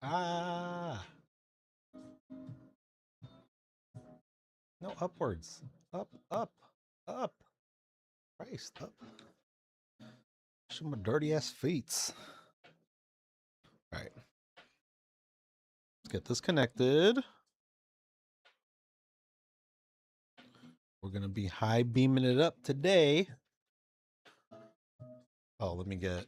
Ah, no, upwards. Up, up, up. Christ, up. Show my dirty ass feet. All right, let's get this connected. We're gonna be high beaming it up today. Oh, let me get.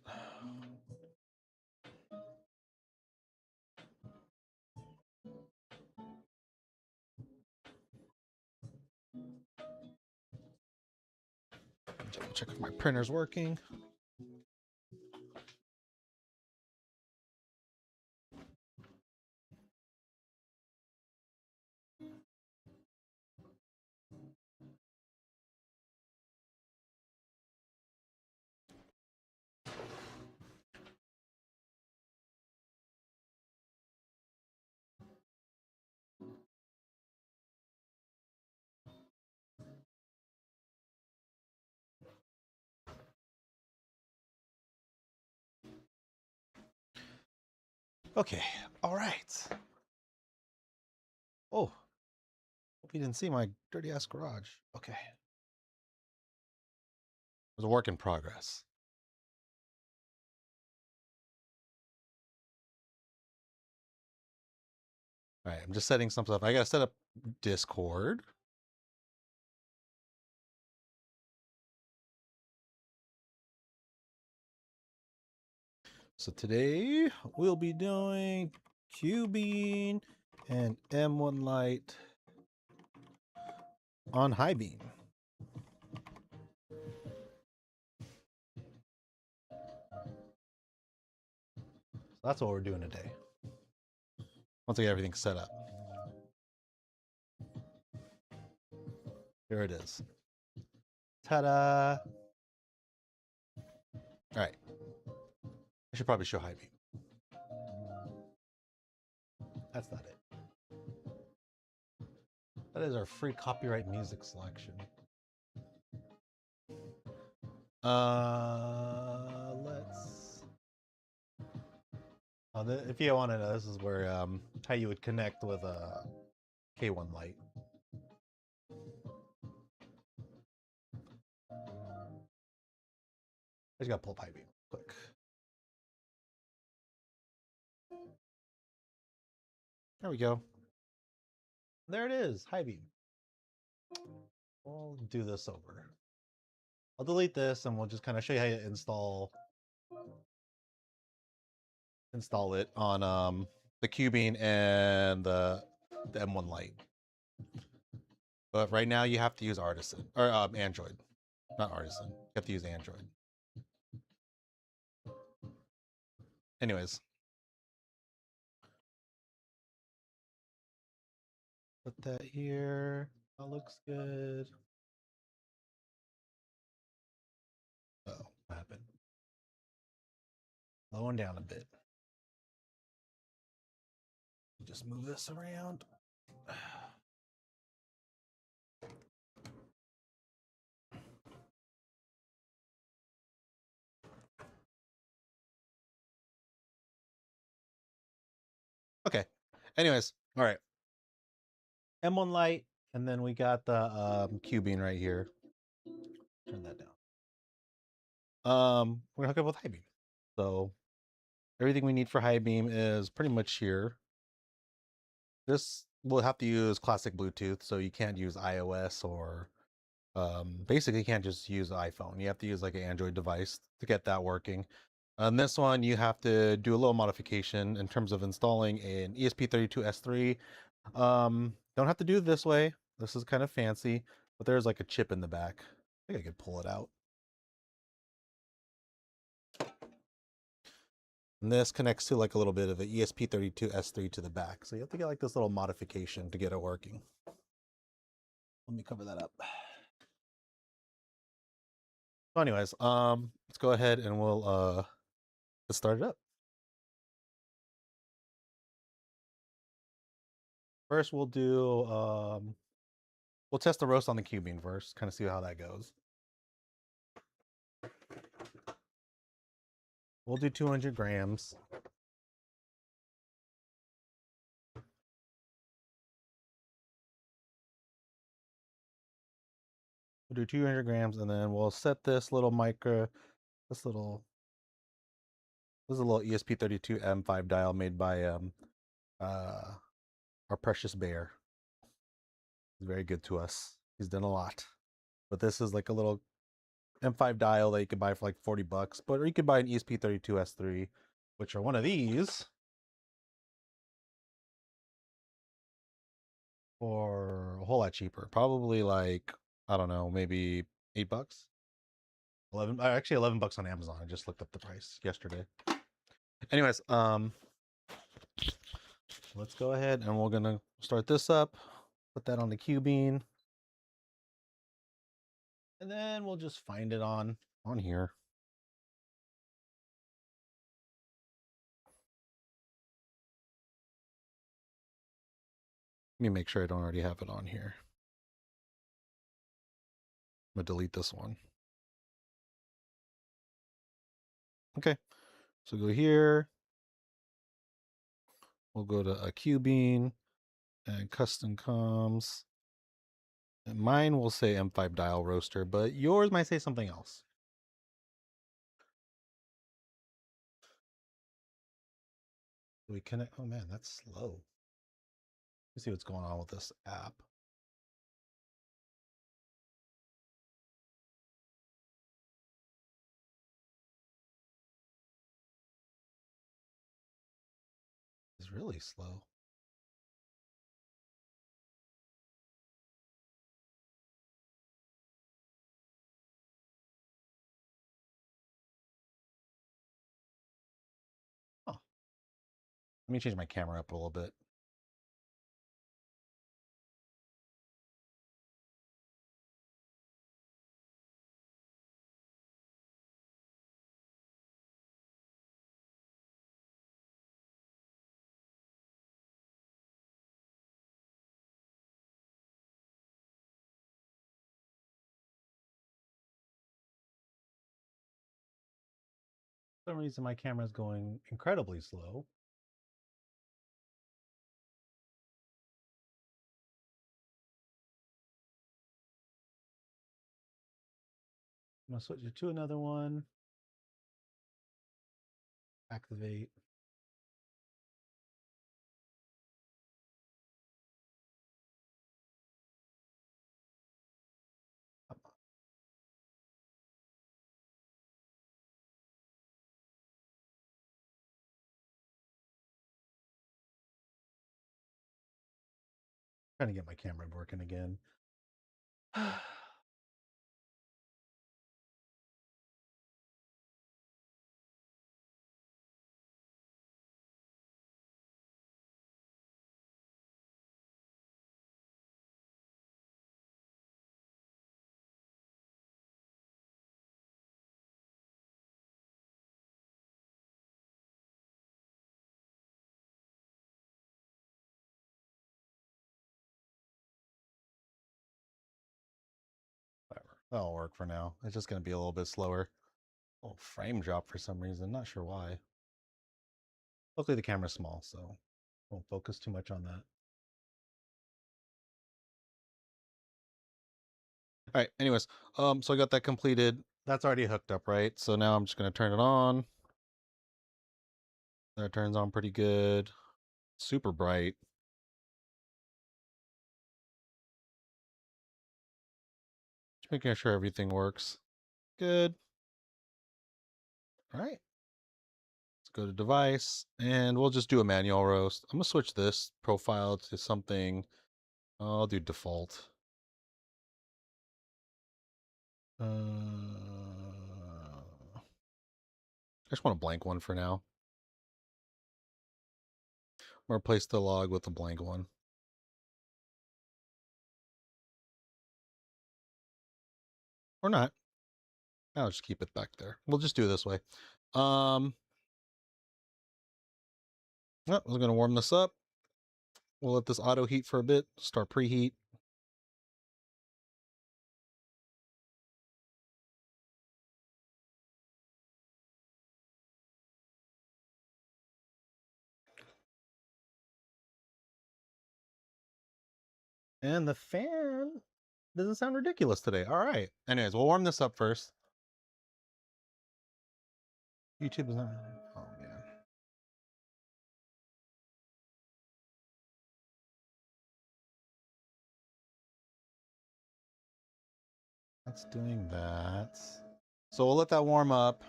Check if my printer's working. Okay, all right. Oh, hope you didn't see my dirty ass garage. Okay. It was a work in progress. All right, I'm just setting some stuff. I gotta set up Discord. So today we'll be doing Cubean and M1 Lite on high beam. So that's what we're doing today. Once I get everything set up. Here it is. Ta-da! All right. I should probably show high beam. That's not it. That is our free copyright music selection. Let's. If you want to know, this is where how you would connect with a K1 Lite. I just gotta pull high beam quick. There we go. There it is, high beam. We'll do this over. I'll delete this and we'll just kind of show you how to install it on the Cubean and the M1 Lite. But right now you have to use Artisan or Android, not Artisan. You have to use Android. Anyways, put that here. That looks good. Oh, what happened? Slowing down a bit. Just move this around. Okay. Anyways, all right. M1 Lite, and then we got the Cubean right here. Turn that down. We're gonna hook up with high beam. So everything we need for high beam is pretty much here. This will have to use classic Bluetooth, so you can't use iOS or basically you can't just use iPhone. You have to use like an Android device to get that working. On this one, you have to do a little modification in terms of installing an ESP32S3. Don't have to do it this way. This is kind of fancy, but there's like a chip in the back. I think I could pull it out. And this connects to like a little bit of an ESP32S3 to the back. So you have to get like this little modification to get it working. Let me cover that up. So anyways, let's go ahead and we'll let's start it up. First we'll do we'll test the roast on the Cubean first, kind of see how that goes. We'll do 200 grams. We'll do 200 grams, and then we'll set this little this little, this is a little ESP32 M5 dial made by uh, our precious bear. He's very good to us. He's done a lot. But this is like a little M5 dial that you can buy for like $40, or you could buy an ESP32 S3, which are one of these for a whole lot cheaper. Probably like, I don't know, maybe $8. 11, actually $11 on Amazon. I just looked up the price yesterday. Anyways, let's go ahead and we're gonna start this up. Put that on the Cubean, and then we'll just find it on here. Let me make sure I don't already have it on here. I'm gonna delete this one. Okay, so go here. We'll go to a Cubean and custom comms. And mine will say M5 dial roaster, but yours might say something else. We connect. Oh man, that's slow. Let's see what's going on with this app. It's really slow. Oh, let me change my camera up a little bit. For some reason, my camera is going incredibly slow. I'm gonna switch it to another one. Activate. Trying to get my camera working again. Whatever. That'll work for now. It's just gonna be a little bit slower. Oh, frame drop for some reason. Not sure why. Luckily the camera's small, so won't focus too much on that. All right, anyways, so I got that completed. That's already hooked up, right? So now I'm just gonna turn it on. That turns on pretty good. Super bright. Just making sure everything works. Good. All right. Let's go to device and we'll just do a manual roast. I'm gonna switch this profile to something. I'll do default. I just want a blank one for now. I'm gonna replace the log with a blank one. Or not. I'll just keep it back there. We'll just do it this way. Oh, we're gonna warm this up. We'll let this auto heat for a bit. Start preheat. And the fan doesn't sound ridiculous today. All right. Anyways, we'll warm this up first. YouTube is not. Oh man. That's doing that. So we'll let that warm up.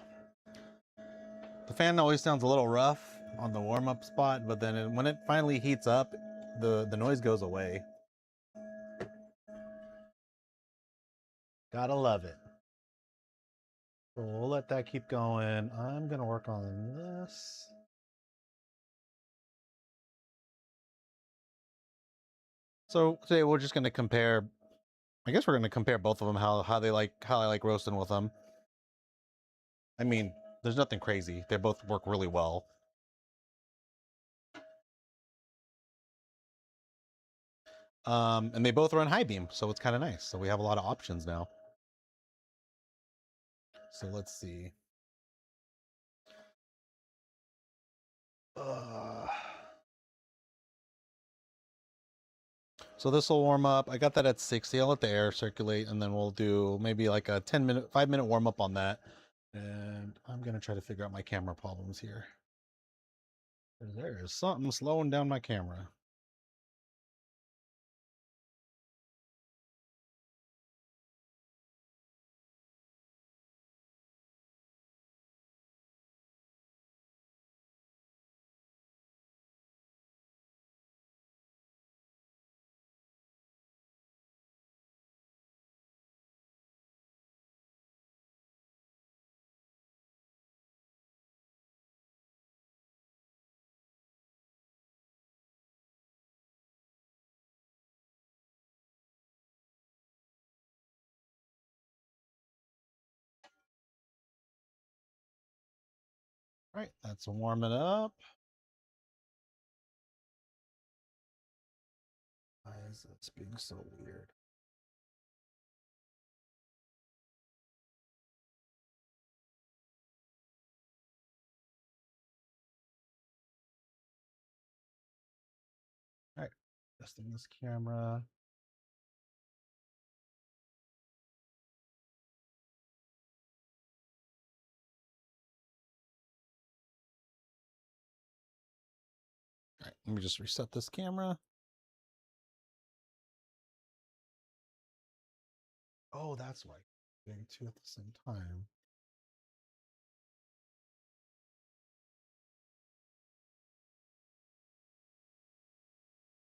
The fan always sounds a little rough on the warm up spot, but then when it finally heats up, the noise goes away. Gotta love it. So we'll let that keep going. I'm gonna work on this. So today we're just gonna compare. I guess we're gonna compare both of them. How I like roasting with them. I mean, there's nothing crazy. They both work really well. And they both run high beam, so it's kind of nice. So we have a lot of options now. So let's see. So this will warm up. I got that at 60. I'll let the air circulate, and then we'll do maybe like a 10-minute, 5-minute warm up on that. And I'm gonna try to figure out my camera problems here. There is something slowing down my camera. All right, that's warming up. Why is this being so weird? All right, testing this camera. All right, let me just reset this camera. Oh, that's why. Doing two at the same time.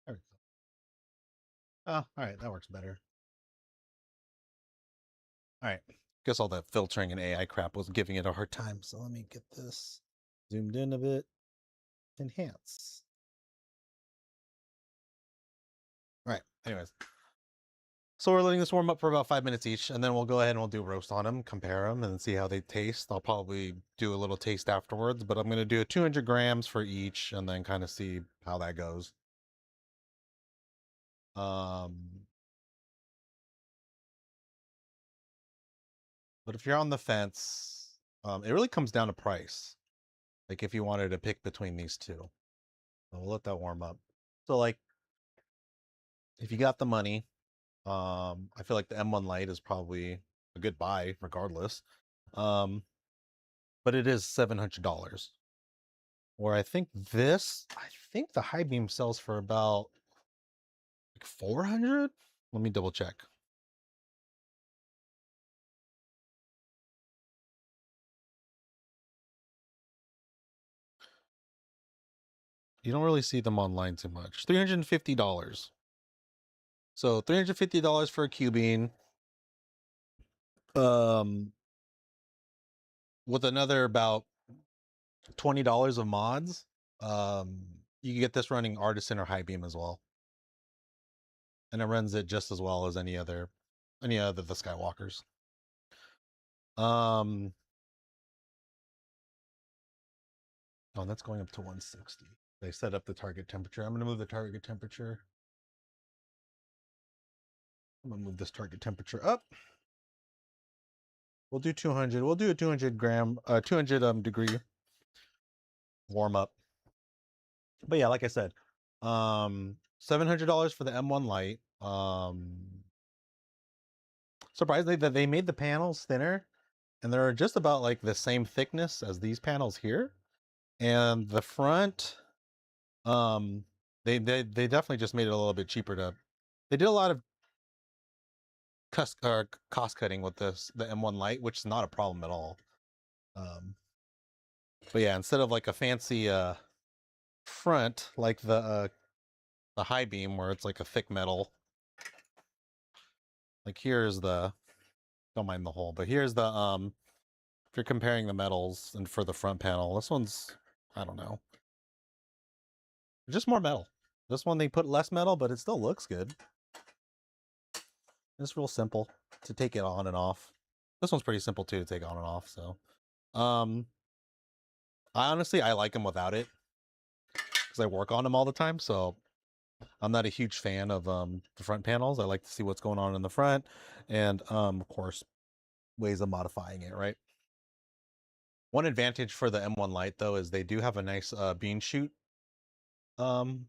There we go. Oh, all right, that works better. All right. Guess all that filtering and AI crap was giving it a hard time. So let me get this zoomed in a bit. Enhance. All right. Anyways. So we're letting this warm up for about 5 minutes each, and then we'll go ahead and we'll do roast on them, compare them, and see how they taste. I'll probably do a little taste afterwards, but I'm going to do 200 grams for each and then kind of see how that goes. But if you're on the fence, it really comes down to price. Like if you wanted to pick between these two. So we'll let that warm up. So like if you got the money, I feel like the M1 Lite is probably a good buy regardless. But it is $700. Where I think the high beam sells for about like 400. Let me double check. You don't really see them online too much. $350. So $350 for a Cubean. With another about $20 of mods, you can get this running Artisan or High Beam as well, and it runs it just as well as any other the Skywalkers. Oh, that's going up to 160. They set up the target temperature. I'm going to move the target temperature. I'm going to move this target temperature up. We'll do 200. We'll do a 200 degree warm up. But yeah, like I said, $700 for the M1 Lite. surprisingly that they made the panels thinner, and they're just about like the same thickness as these panels here. And the front, um, they definitely just made it a little bit cheaper to. They did a lot of cost cutting with the M1 Lite, which is not a problem at all. Um, but yeah, instead of like a fancy front like the high beam where it's like a thick metal, like here's the, don't mind the hole, but here's the if you're comparing the metals and for the front panel, this one's, I don't know, just more metal. This one they put less metal, but it still looks good. It's real simple to take it on and off. This one's pretty simple too to take on and off. So, I honestly I like them without it because I work on them all the time. So I'm not a huge fan of the front panels. I like to see what's going on in the front, and of course ways of modifying it. Right. One advantage for the M1 Lite though is they do have a nice bean chute um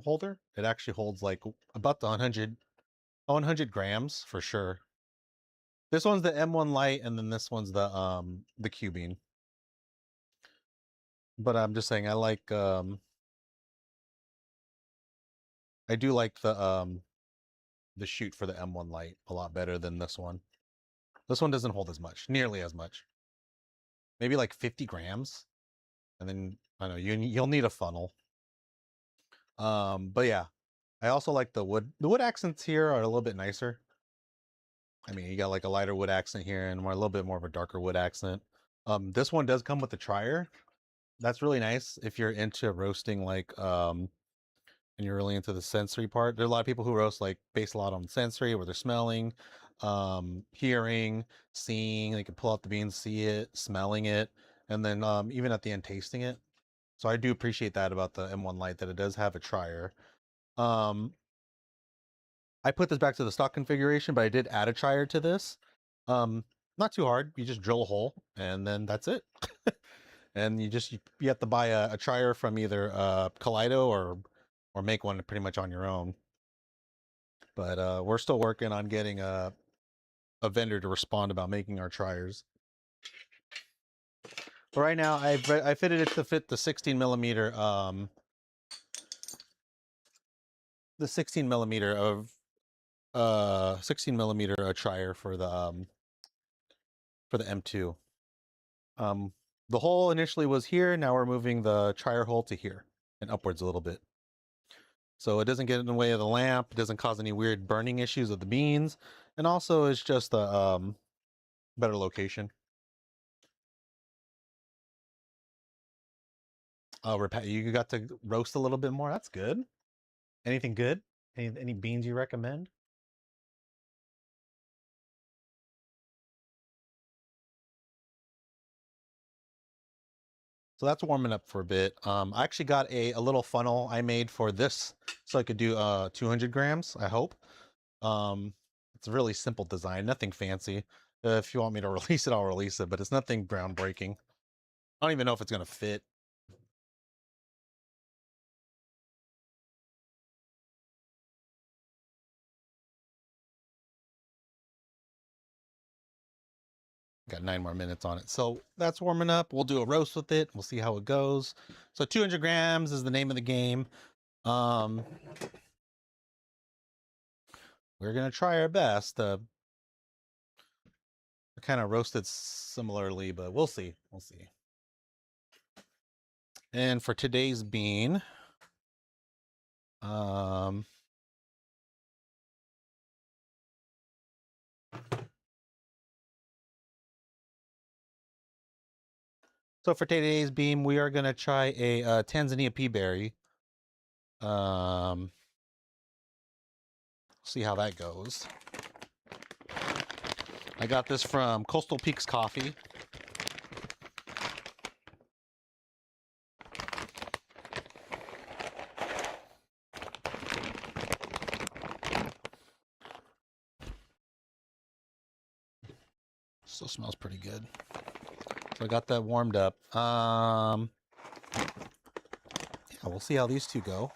holder. It actually holds like about the 100 grams for sure. This one's the M1 Lite, and then this one's the Cubean. But I'm just saying I like I do like the chute for the M1 Lite a lot better than this one. This one doesn't hold as much, nearly as much. Maybe like 50 grams. And then I don't know you'll need a funnel. But yeah, I also like the wood. The wood accents here are a little bit nicer. I mean, you got like a lighter wood accent here and a little bit more of a darker wood accent. This one does come with the trier. That's really nice if you're into roasting like and you're really into the sensory part. There are a lot of people who roast like base a lot on sensory where they're smelling, hearing, seeing. They can pull out the beans, see it, smelling it, and then even at the end tasting it. So I do appreciate that about the M1 Lite that it does have a trier. Um, I put this back to the stock configuration, but I did add a trier to this. Not too hard. You just drill a hole and then that's it. And you have to buy a trier from either Kaleido or make one pretty much on your own. But we're still working on getting a vendor to respond about making our triers. But right now I fitted it to fit the 16 millimeter the 16 millimeter of 16 millimeter trier for the M2. The hole initially was here. Now we're moving the trier hole to here and upwards a little bit. So it doesn't get in the way of the lamp. It doesn't cause any weird burning issues of the beans. And also it's just a better location. You got to roast a little bit more. That's good. Anything good? Any beans you recommend? So that's warming up for a bit. I actually got a little funnel I made for this so I could do 200 grams, I hope. It's a really simple design, nothing fancy. If you want me to release it, I'll release it, but it's nothing groundbreaking. I don't even know if it's going to fit. Got 9 more minutes on it. So that's warming up. We'll do a roast with it. We'll see how it goes. So 200 grams is the name of the game. We're going to try our best. Kind of roasted similarly, but we'll see. We'll see. And for today's bean, so for today's bean, we are going to try a Tanzania pea berry. See how that goes. I got this from Coastal Peaks Coffee. Still smells pretty good. So I got that warmed up. Yeah, we'll see how these two go.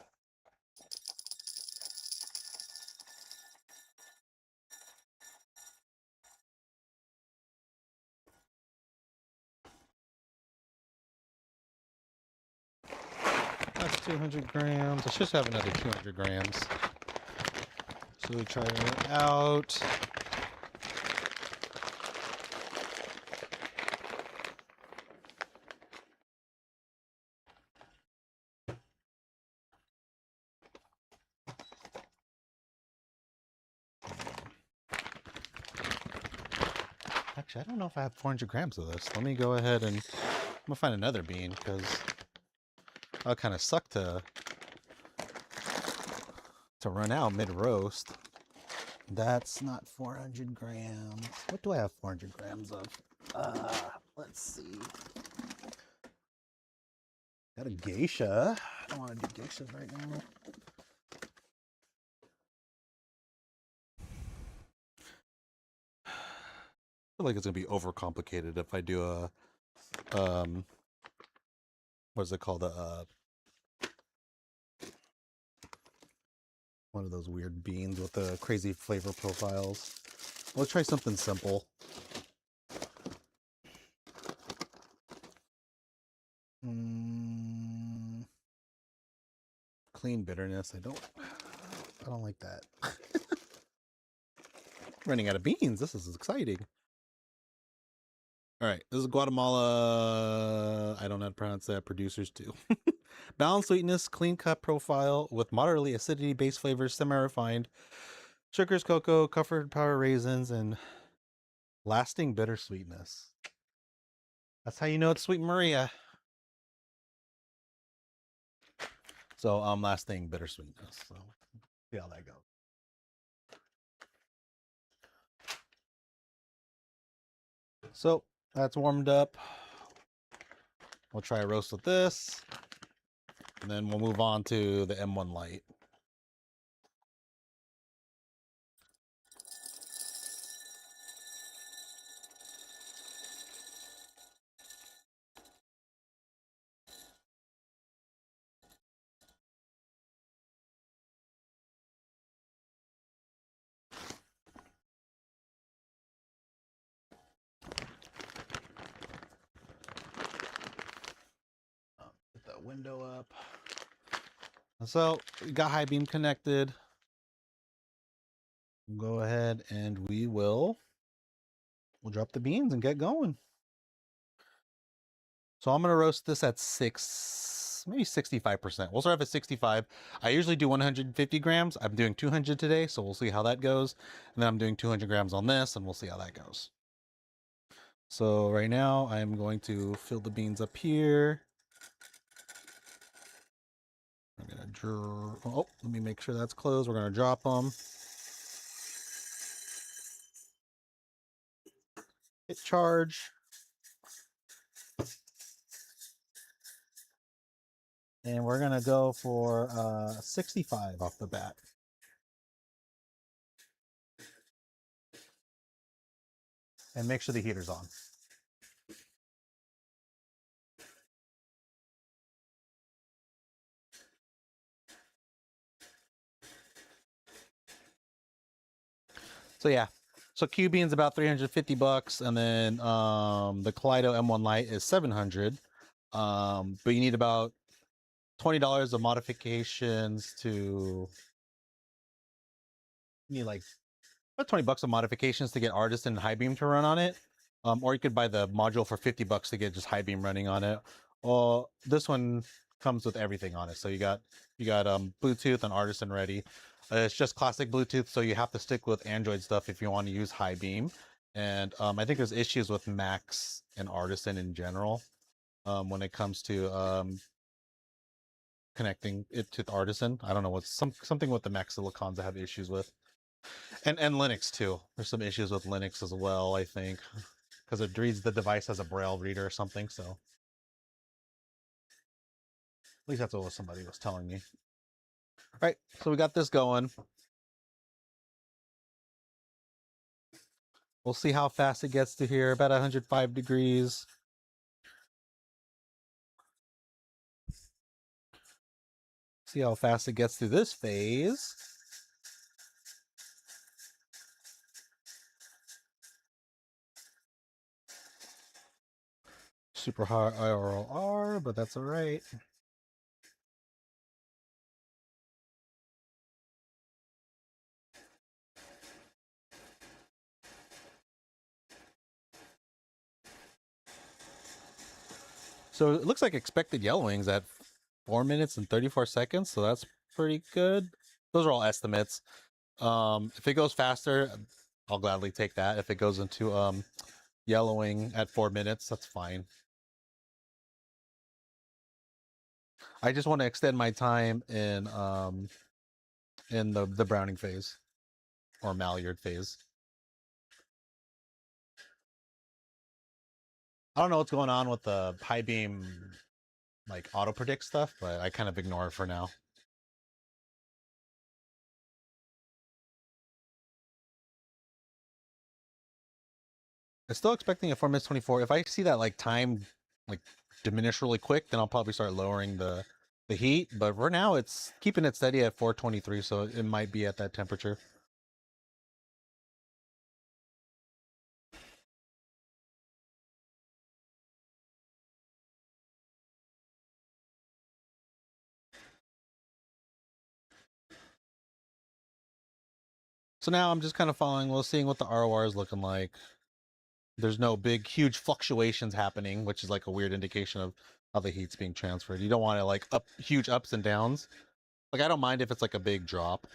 200 grams. I should have another 200 grams. So we try it out. Actually, I don't know if I have 400 grams of this. Let me go ahead and I'm gonna find another bean because I'll kind of suck to run out mid roast. That's not 400 grams. What do I have 400 grams of? Let's see. Got a geisha. I don't want to do geishas right now. I feel like it's gonna be overcomplicated if I do a what's it called, one of those weird beans with the crazy flavor profiles. Let's try something simple. Clean bitterness. I don't like that. Running out of beans. This is exciting. All right, this is Guatemala. I don't know how to pronounce that. Producers too. Balanced sweetness, clean cut profile with moderately acidity, base flavors, semi-refined, sugars, cocoa, covered powder raisins, and lasting bittersweetness. That's how you know it's Sweet Maria. So lasting bittersweetness. So see how that goes. So that's warmed up. We'll try a roast with this, and then we'll move on to the M1 Lite. Put that window up. So we got high beam connected. We'll go ahead and we'll drop the beans and get going. So I'm gonna roast this at maybe 65%. We'll start off at 65. I usually do 150 grams. I'm doing 200 today, so we'll see how that goes. And then I'm doing 200 grams on this, and we'll see how that goes. So right now I'm going to fill the beans up here. I'm gonna let me make sure that's closed. We're gonna drop them. Hit charge. And we're gonna go for 65 off the bat. And make sure the heater's on. So yeah, so Cubean's about 350 bucks, and then the Kaleido M1 Lite is 700. But you need about $20 of modifications to. You need like about 20 bucks of modifications to get Artisan and High Beam to run on it. Or you could buy the module for 50 bucks to get just High Beam running on it. Well, this one comes with everything on it. So you got Bluetooth and Artisan ready. It's just classic Bluetooth, so you have to stick with Android stuff if you want to use High Beam. And I think there's issues with Macs and Artisan in general when it comes to connecting it to the Artisan. I don't know what's something with the Mac silicons I have issues with. And Linux too. There's some issues with Linux as well, I think, because it reads the device as a Braille reader or something. So at least that's what somebody was telling me. All right, so we got this going. We'll see how fast it gets to here. About 105 degrees. See how fast it gets through this phase. Super high IRR, but that's all right. So it looks like expected yellowing's at 4 minutes and 34 seconds, so that's pretty good. Those are all estimates. If it goes faster, I'll gladly take that. If it goes into yellowing at 4 minutes, that's fine. I just want to extend my time in the browning phase or Maillard phase. I don't know what's going on with the high beam like auto predict stuff, but I kind of ignore it for now. I'm still expecting a 4 minutes 24. If I see that like time like diminish really quick, then I'll probably start lowering the heat. But for now, it's keeping it steady at 423, so it might be at that temperature. So now I'm just kind of following, well, seeing what the ROR is looking like. There's no big, huge fluctuations happening, which is like a weird indication of how the heat's being transferred. You don't want to like huge ups and downs. Like I don't mind if it's like a big drop.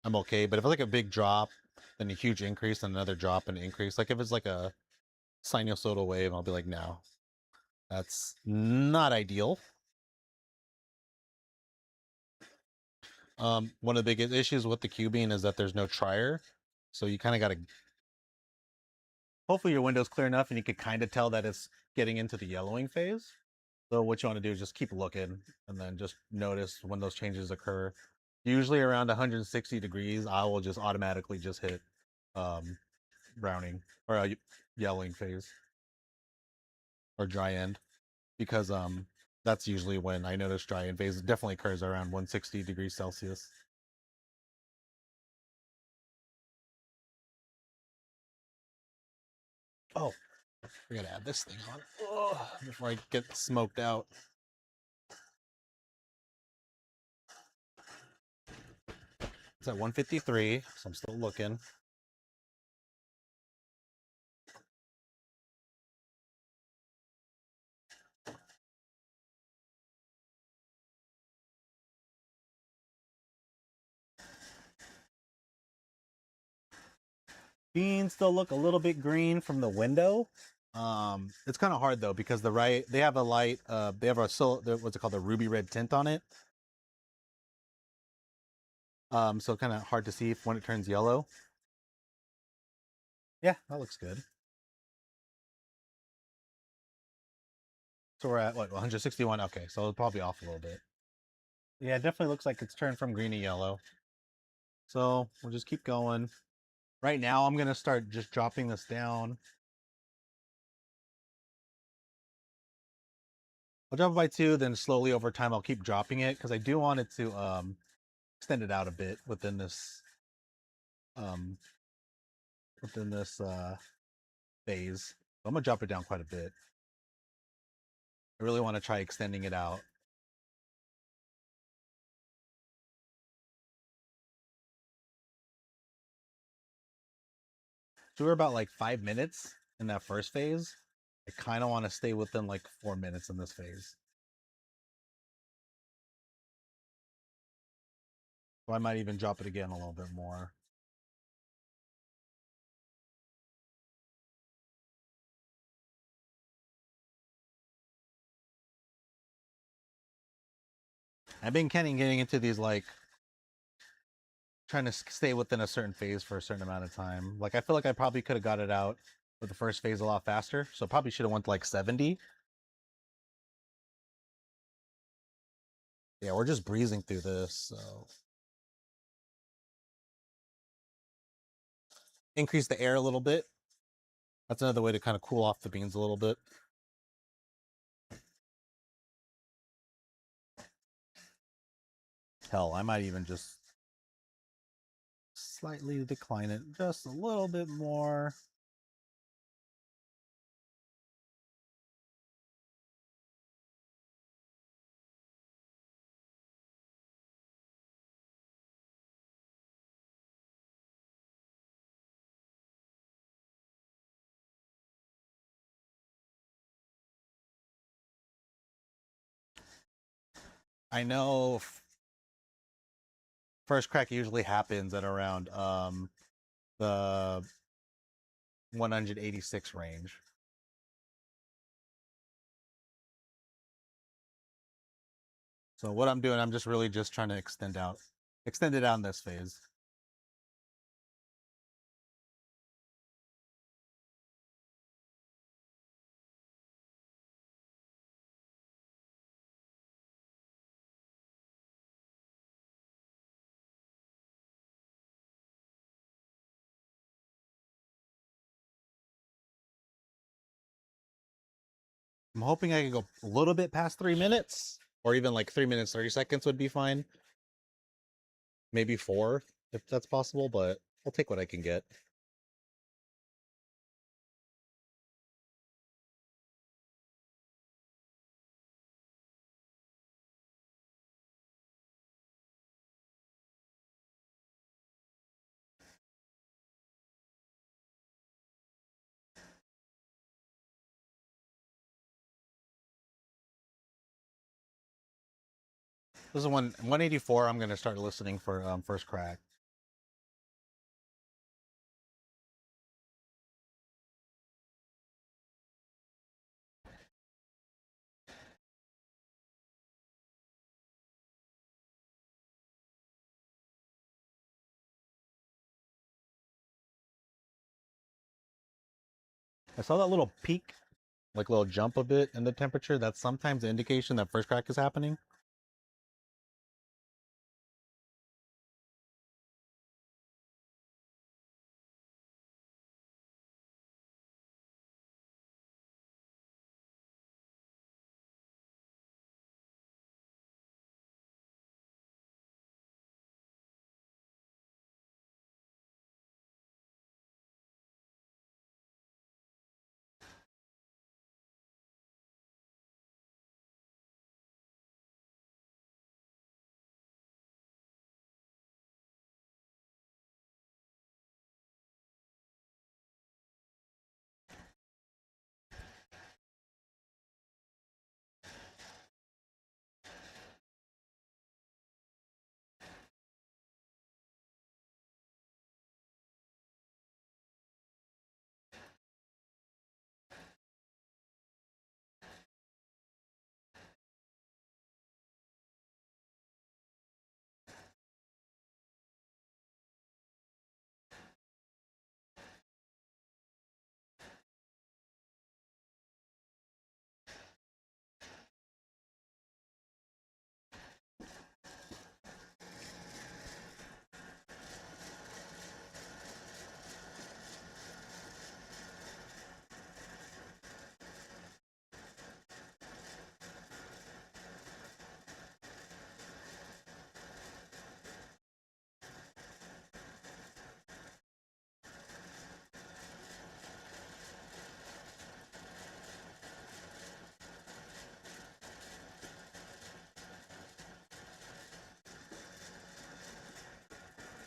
I'm okay, but if it's like a big drop, then a huge increase, and another drop and increase. Like if it's like a sinusoidal wave, I'll be like, no, that's not ideal. One of the biggest issues with the Cubean is that there's no trier, so you kind of got to. Hopefully, your window's clear enough, and you can kind of tell that it's getting into the yellowing phase. So what you want to do is just keep looking, and then just notice when those changes occur. Usually around 160 degrees, I will just automatically just hit um, browning or yellowing phase or dry end, because that's usually when I notice dry end phase. It definitely occurs around 160 degrees Celsius. Oh, we gotta add this thing on before I get smoked out. It's at 153, so I'm still looking. Beans still look a little bit green from the window. It's kind of hard though because they have a light. They have what's it called, the ruby red tint on it. So kind of hard to see when it turns yellow. Yeah, that looks good. So we're at what, 161? Okay, so it'll probably off a little bit. Yeah, it definitely looks like it's turned from green to yellow. So we'll just keep going. Right now, I'm gonna start just dropping this down. I'll drop it by 2, then slowly over time I'll keep dropping it because I do want it to extend it out a bit um within this phase. So I'm gonna drop it down quite a bit. I really want to try extending it out. So we're about like 5 minutes in that first phase. I kind of want to stay within like 4 minutes in this phase. So I might even drop it again a little bit more. I've been kind of getting into these like trying to stay within a certain phase for a certain amount of time. Like I feel like I probably could have got it out with the first phase a lot faster. So probably should have went to like 70. Yeah, we're just breezing through this. So increase the air a little bit. That's another way to kind of cool off the beans a little bit. Hell, I might even just slightly decline it just a little bit more. I know first crack usually happens at around the 186 range. So what I'm doing, I'm just really just trying to extend it out in this phase. I'm hoping I can go a little bit past 3 minutes, or even like 3 minutes 30 seconds would be fine. Maybe 4 if that's possible, but I'll take what I can get. This is 184. I'm gonna start listening for first crack. I saw that little peak, like little jump a bit in the temperature. That's sometimes an indication that first crack is happening.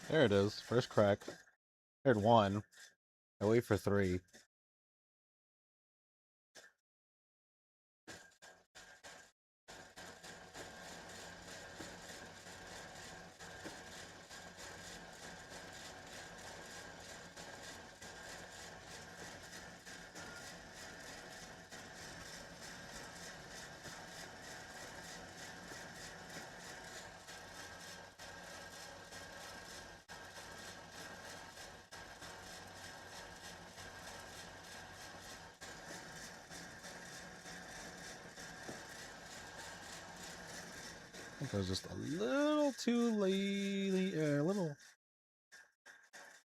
There it is. First crack. I heard 1. I wait for 3. I think I was just a little too late, a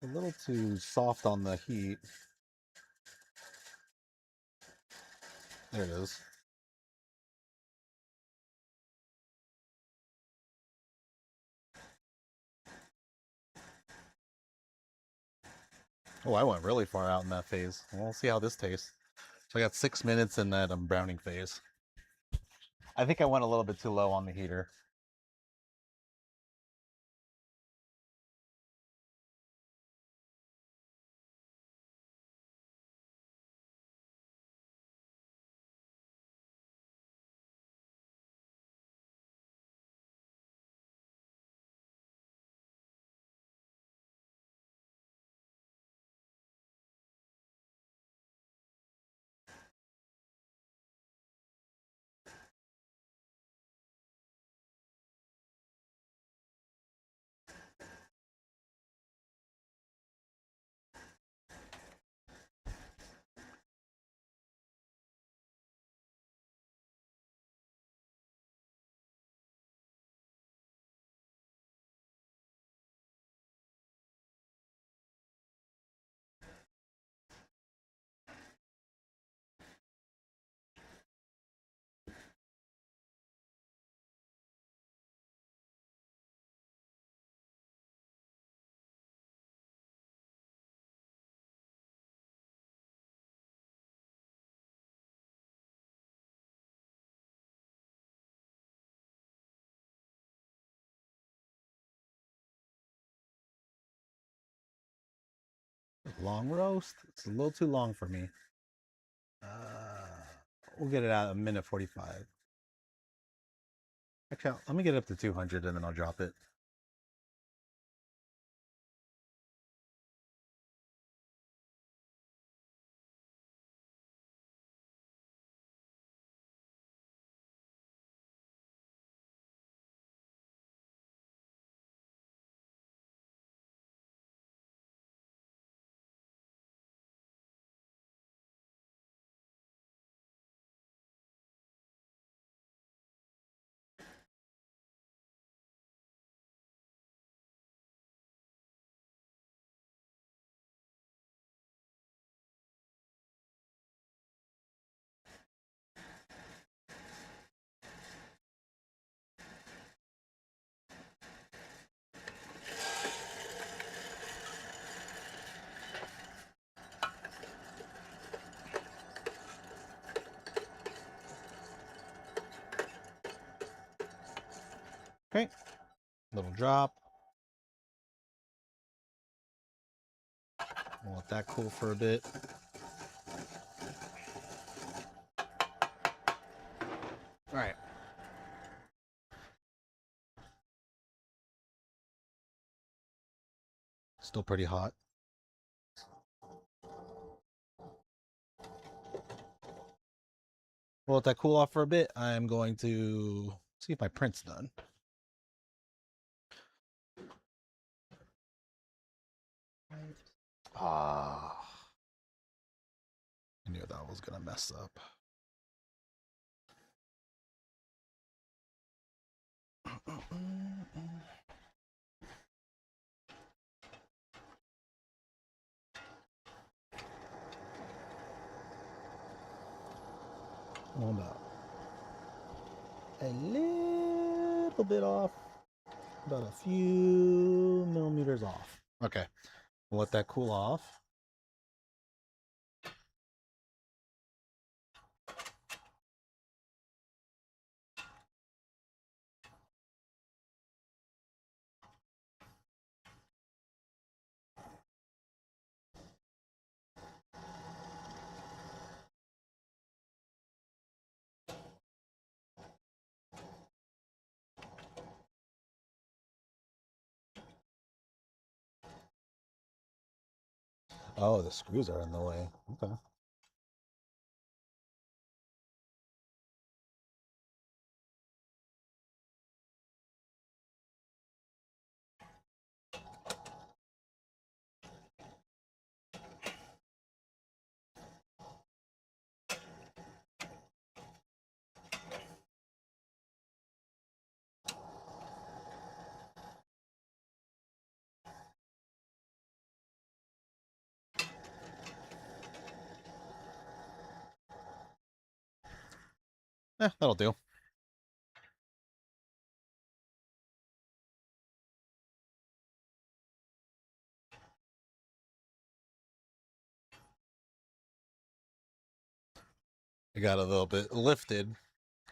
little too soft on the heat. There it is. Oh, I went really far out in that phase. Well, we'll see how this tastes. So I got 6 minutes in that browning phase. I think I went a little bit too low on the heater. Long roast? It's a little too long for me. We'll get it at a minute 45. Actually, let me get it up to 200 and then I'll drop it. Okay, little drop. We'll let that cool for a bit. All right. Still pretty hot. We'll let that cool off for a bit. I'm going to see if my print's done. Ah, I knew that was gonna mess up. Hold up. A little bit off. About a few millimeters off. Okay. We'll let that cool off. Oh, the screws are in the way. Okay. That'll do. I got a little bit lifted.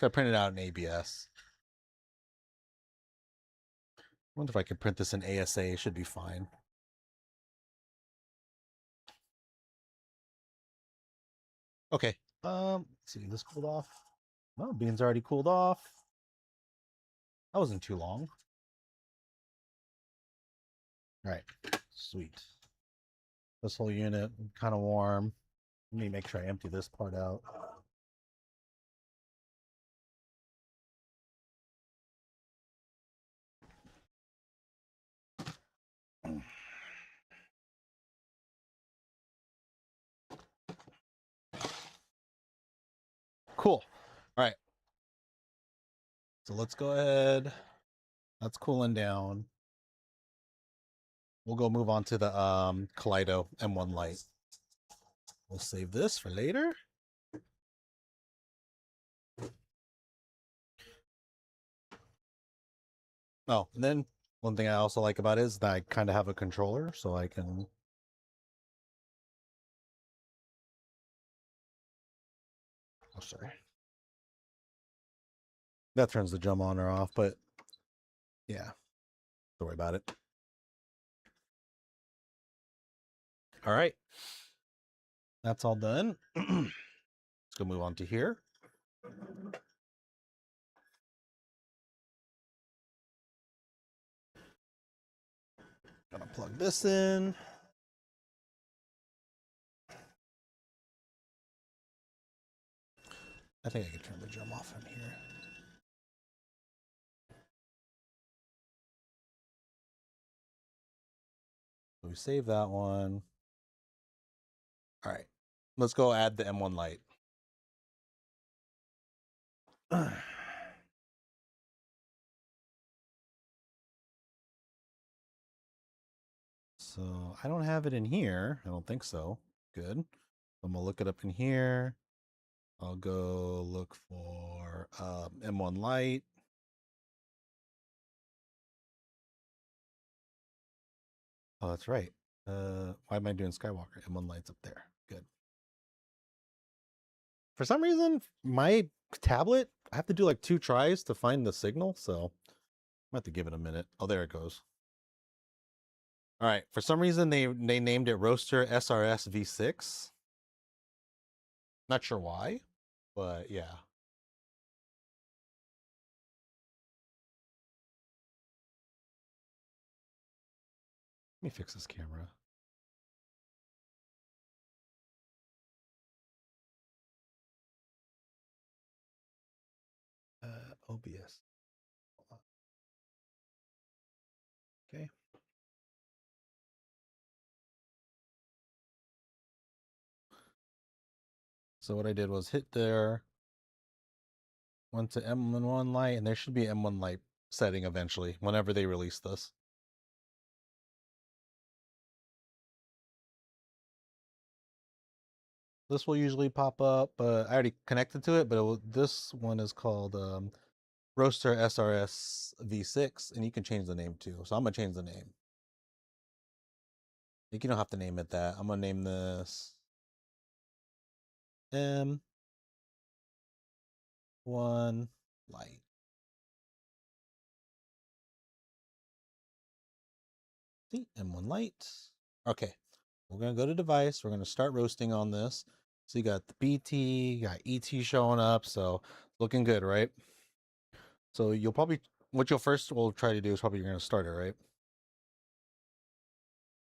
I printed out in ABS. Wonder if I could print this in ASA. Should be fine. Okay. Let's see. This cooled off. Oh, beans already cooled off. That wasn't too long. All right. Sweet. This whole unit kind of warm. Let me make sure I empty this part out. Cool. All right. So let's go ahead. That's cooling down. We'll go move on to the Kaleido M1 Lite. We'll save this for later. Oh, and then one thing I also like about it is that I kind of have a controller, so I can... Oh, sorry. That turns the jump on or off, but yeah, don't worry about it. All right. That's all done. Let's go move on to here. Gonna plug this in. I think I can turn the drum off from here. So we save that one. All right. Let's go add the M1 Lite. So I don't have it in here. I don't think so. Good. I'm gonna look it up in here. I'll go look for M1 Lite. Oh, that's right. Why am I doing Skywalker? M1 Lite's up there. Good. For some reason, my tablet, I have to do like 2 tries to find the signal, so I have to give it a minute. Oh, there it goes. All right. For some reason, they named it Roaster SRS V6. Not sure why, but yeah. Let me fix this camera. OBS. Okay. So what I did was hit there, went to M1 Lite, and there should be M1 Lite setting eventually, whenever they release this. This will usually pop up, but I already connected to it, but this one is called Roaster SRS V6, and you can change the name too. So I'm going to change the name. You don't have to name it that. I'm going to name this M1 Lite. See, M1 Lite. Okay, we're going to go to device. We're going to start roasting on this. So you got the BT, you got ET showing up. So looking good, right? So you'll probably, what you'll first will try to do is probably you're going to start it, right?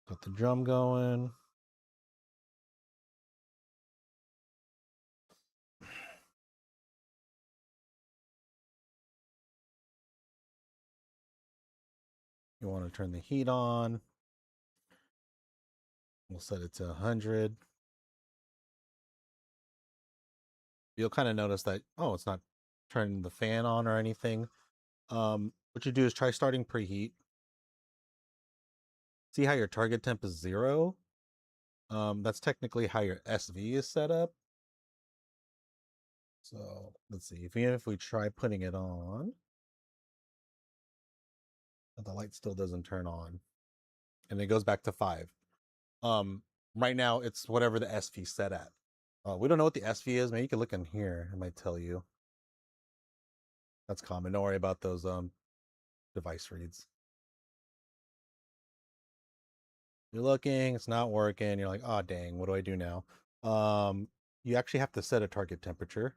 Got the drum going. You want to turn the heat on. We'll set it to 100. You'll kind of notice that, oh, it's not turning the fan on or anything. What you do is try starting preheat. See how your target temp is 0? That's technically how your SV is set up. So let's see, even if we try putting it on, the light still doesn't turn on. And it goes back to 5. Right now it's whatever the SV set at. We don't know what the SV is. Maybe you can look in here. It might tell you. That's common. Don't worry about those device reads. You're looking, it's not working. You're like, oh dang, what do I do now? You actually have to set a target temperature.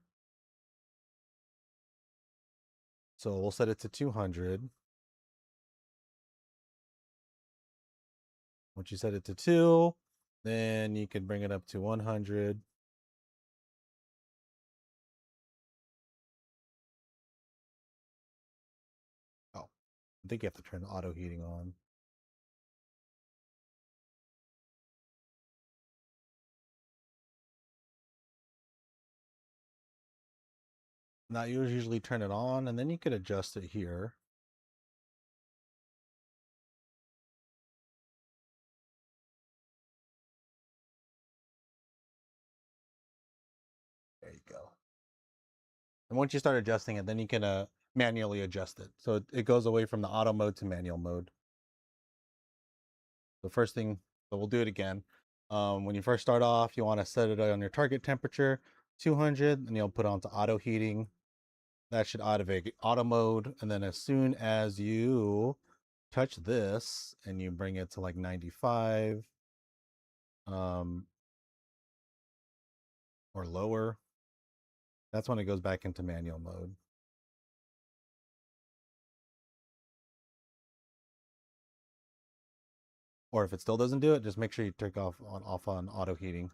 So we'll set it to 200. Once you set it to 2, then you can bring it up to 100. Oh, I think you have to turn the auto heating on. Now you usually turn it on, and then you can adjust it here. There you go. And once you start adjusting it, then you can manually adjust it. So it goes away from the auto mode to manual mode. The first thing, so we'll do it again. When you first start off, you want to set it on your target temperature, 200, and you'll put on to auto heating. That should activate auto mode. And then as soon as you touch this and you bring it to like 95, or lower, that's when it goes back into manual mode. Or if it still doesn't do it, just make sure you turn off on auto heating.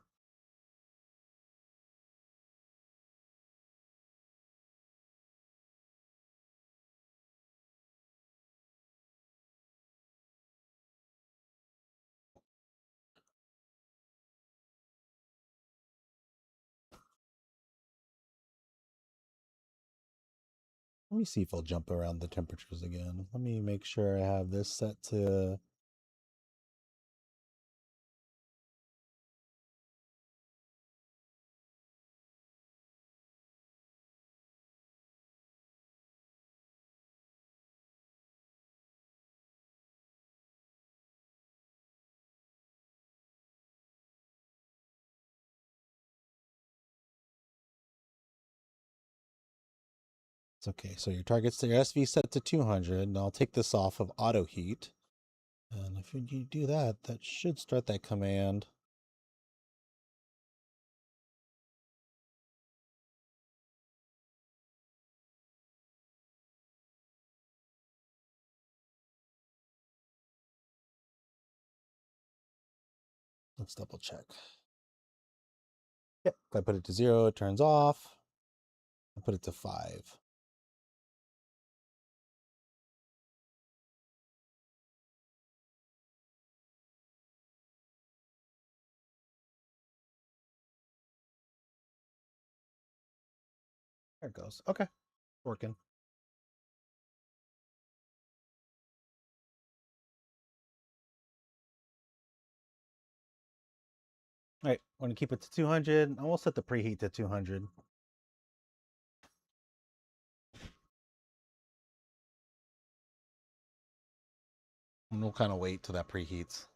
Let me see if I'll jump around the temperatures again. Let me make sure I have this set to. It's okay. So your SV set to 200, and I'll take this off of auto heat. And if you do that, that should start that command. Let's double check. Yep. If I put it to 0, it turns off. I put it to 5. There it goes. Okay. Working. All right. I'm going to keep it to 200. I will set the preheat to 200. And we'll kind of wait till that preheats.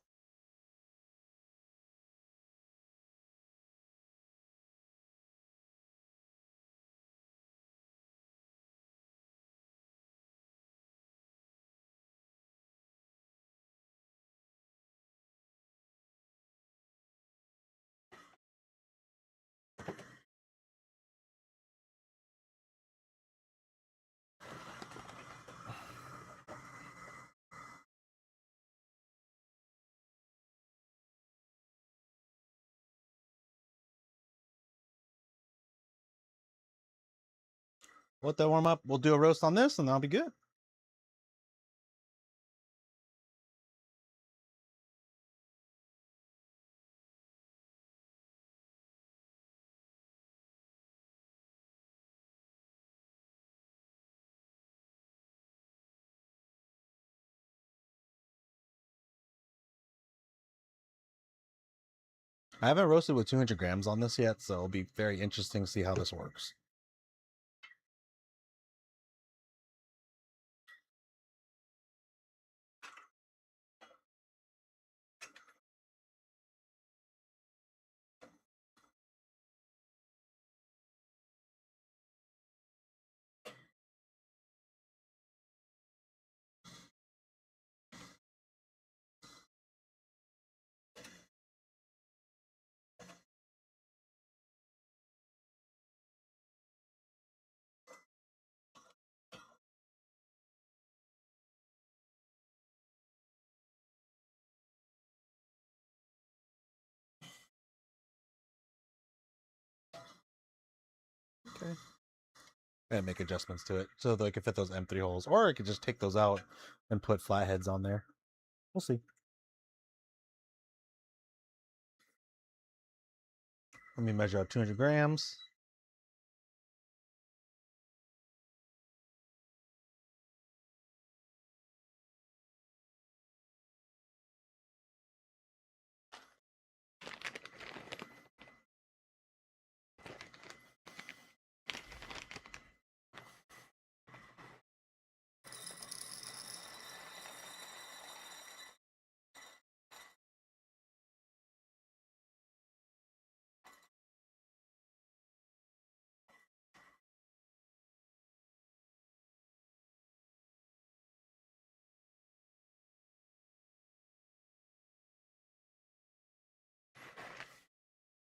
Let that warm up. We'll do a roast on this, and that'll be good. I haven't roasted with 200 grams on this yet, so it'll be very interesting to see how this works. Okay. And make adjustments to it so that I can fit those M3 holes, or I could just take those out and put flatheads on there. We'll see. Let me measure out 200 grams.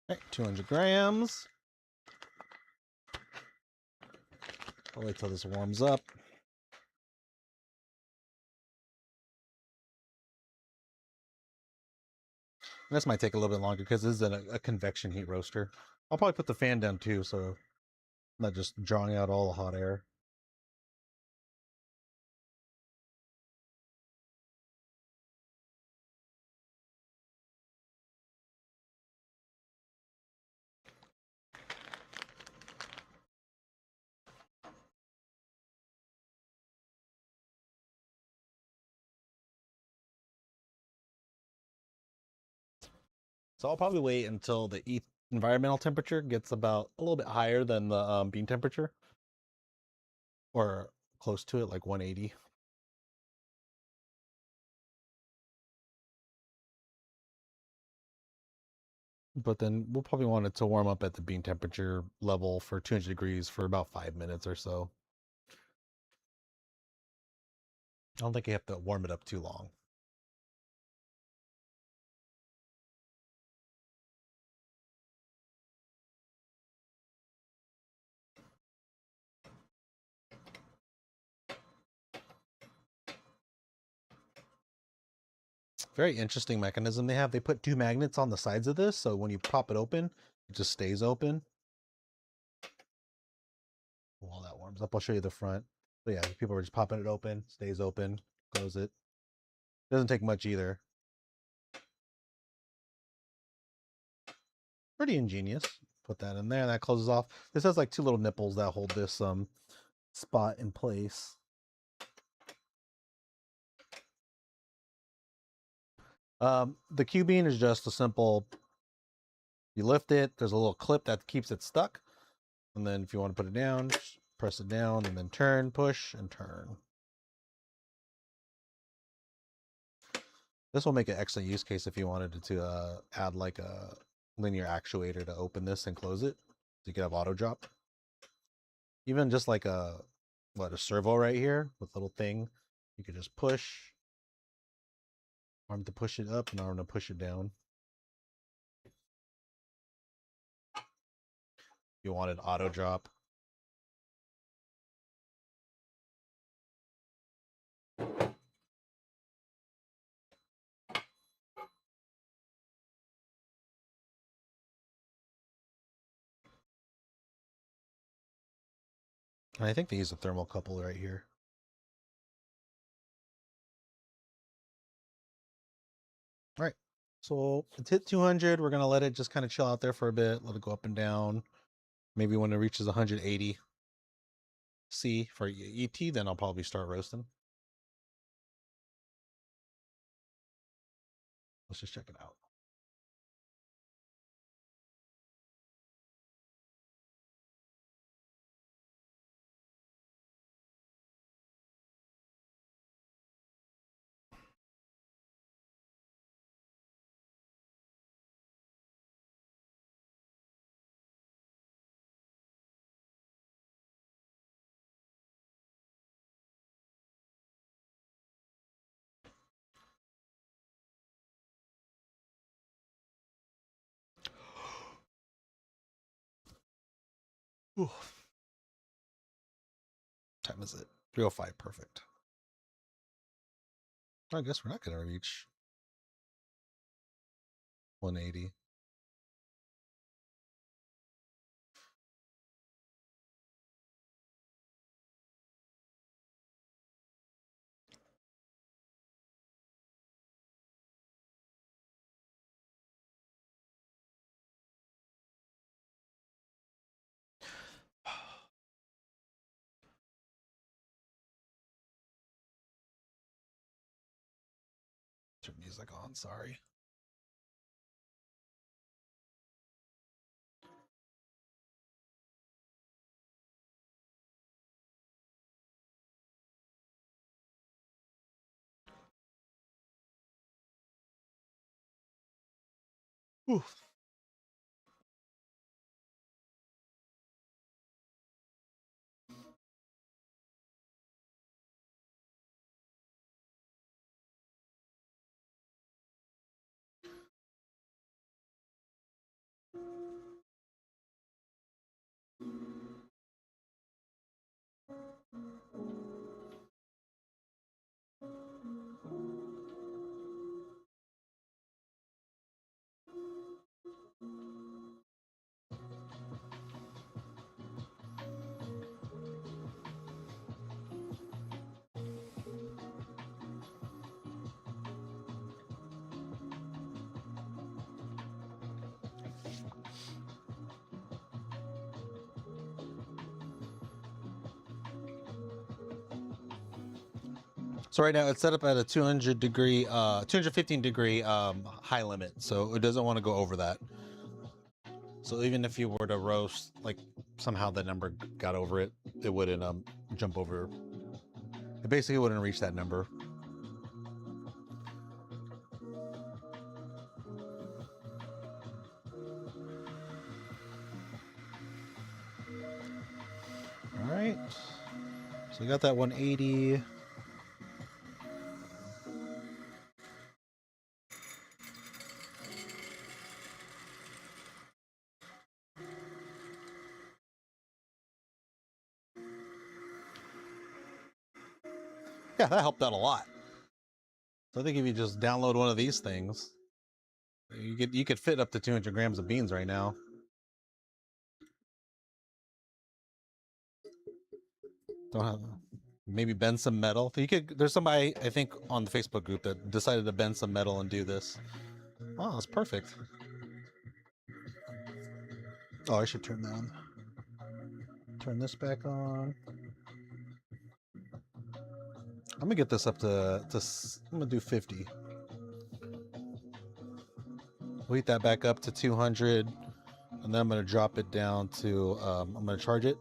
Right, 200 grams. I'll wait till this warms up. This might take a little bit longer because this is a convection heat roaster. I'll probably put the fan down too, so I'm not just drawing out all the hot air. So I'll probably wait until the environmental temperature gets about a little bit higher than the bean temperature, or close to it, like 180. But then we'll probably want it to warm up at the bean temperature level for 200 degrees for about 5 minutes or so. I don't think you have to warm it up too long. Very interesting mechanism they have. They put two magnets on the sides of this, so when you pop it open, it just stays open. While that warms up, I'll show you the front. But yeah, people are just popping it open, stays open, close it. Doesn't take much either. Pretty ingenious. Put that in there, that closes off. This has like two little nipples that hold this spot in place. The Cubean is just a simple, you lift it, there's a little clip that keeps it stuck. And then if you want to put it down, press it down and then turn, push, and turn. This will make an excellent use case if you wanted to add like a linear actuator to open this and close it. So you could have auto drop. Even just like a servo right here with a little thing. You could just push, arm to push it up and arm to push it down. You wanted auto drop. And I think they use a thermocouple right here. All right. So it's hit 200. We're going to let it just kind of chill out there for a bit. Let it go up and down. Maybe when it reaches 180 C for ET, then I'll probably start roasting. Let's just check it out. Ooh. Time is it? 305, perfect. I guess we're not going to reach 180. Turn music on, sorry. Ooh. So right now it's set up at a 200 degree, 215 degree high limit, so it doesn't want to go over that. So even if you were to roast, like somehow the number got over it, it wouldn't jump over. It basically wouldn't reach that number. All right. So we got that 180. Yeah, that helped out a lot. So I think if you just download one of these things, you could fit up to 200 grams of beans right now. Don't have maybe bend some metal. You could. There's somebody I think on the Facebook group that decided to bend some metal and do this. Oh, that's perfect. Oh, I should turn that on. Turn this back on. I'm gonna get this up to. I'm gonna do 50. We'll heat that back up to 200, and then I'm gonna drop it down to. I'm gonna charge it.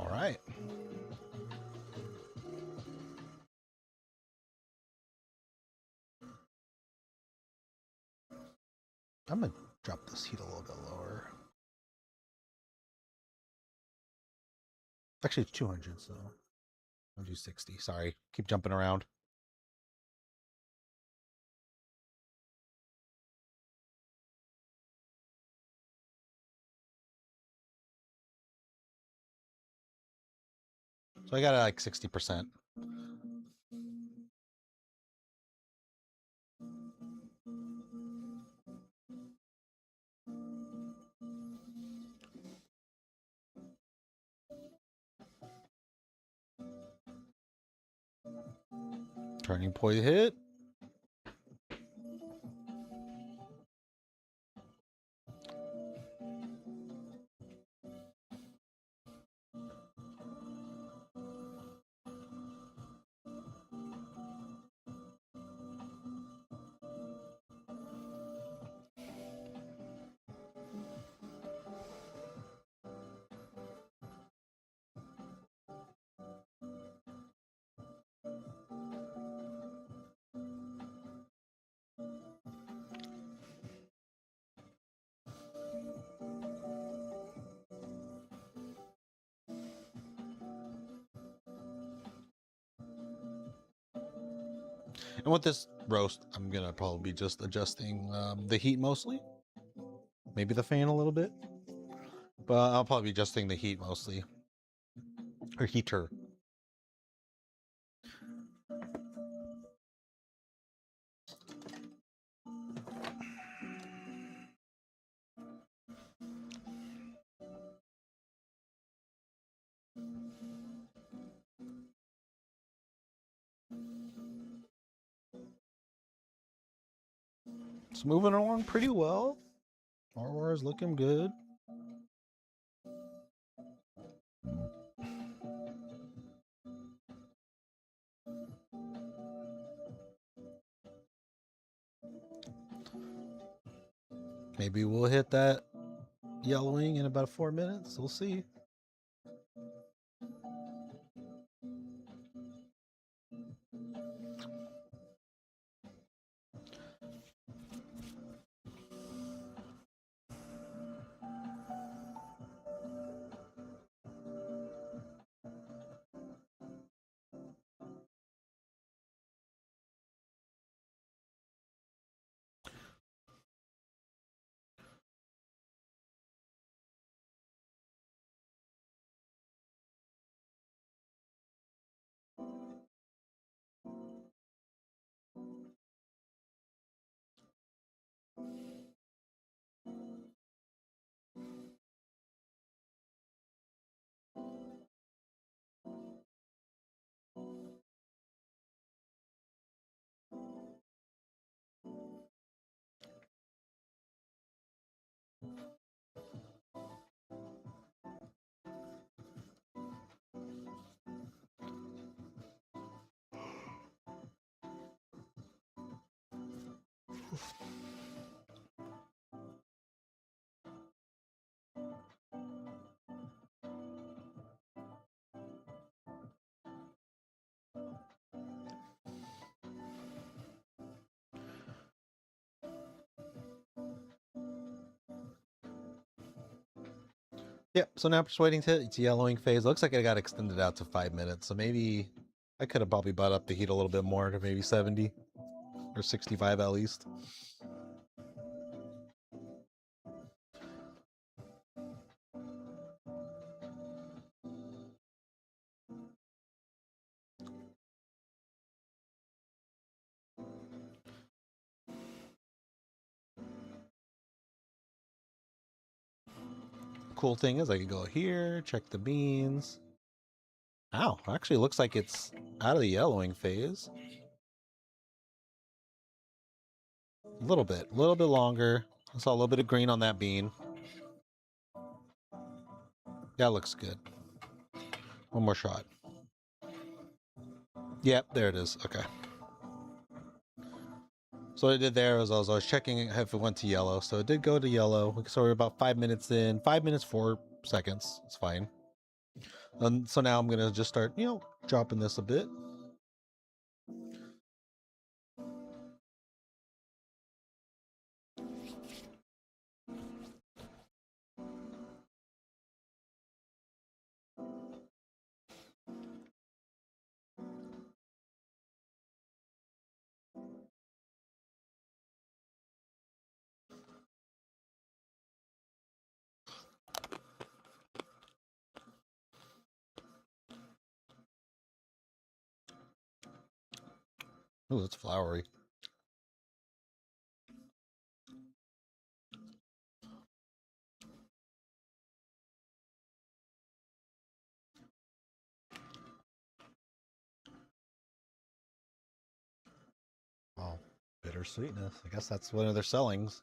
All right. I'm gonna drop this heat a little bit lower. Actually, it's 200, so I'll do 60. Sorry, keep jumping around. So I got it like 60%. Turning point hit. And with this roast, I'm gonna probably be just adjusting the heat mostly, maybe the fan a little bit, but I'll probably be adjusting the heat mostly, or heater. It's moving along pretty well. RWAR is looking good. Maybe we'll hit that yellowing in about 4 minutes. We'll see. Yep, so now I'm just waiting to its yellowing phase. Looks like it got extended out to 5 minutes, so maybe I could have probably brought up the heat a little bit more to maybe 70 or 65 at least. Cool thing is I can go here, check the beans. Ow, actually looks like it's out of the yellowing phase. A little bit longer. I saw a little bit of green on that bean. That looks good. One more shot. Yep, there it is. Okay. So what I did there was I was checking if it went to yellow. So it did go to yellow. So we're about 5 minutes in. 5 minutes, 4 seconds. It's fine. And so now I'm going to just start, dropping this a bit. Oh, it's floury. Oh, bittersweetness. I guess that's one of their sellings.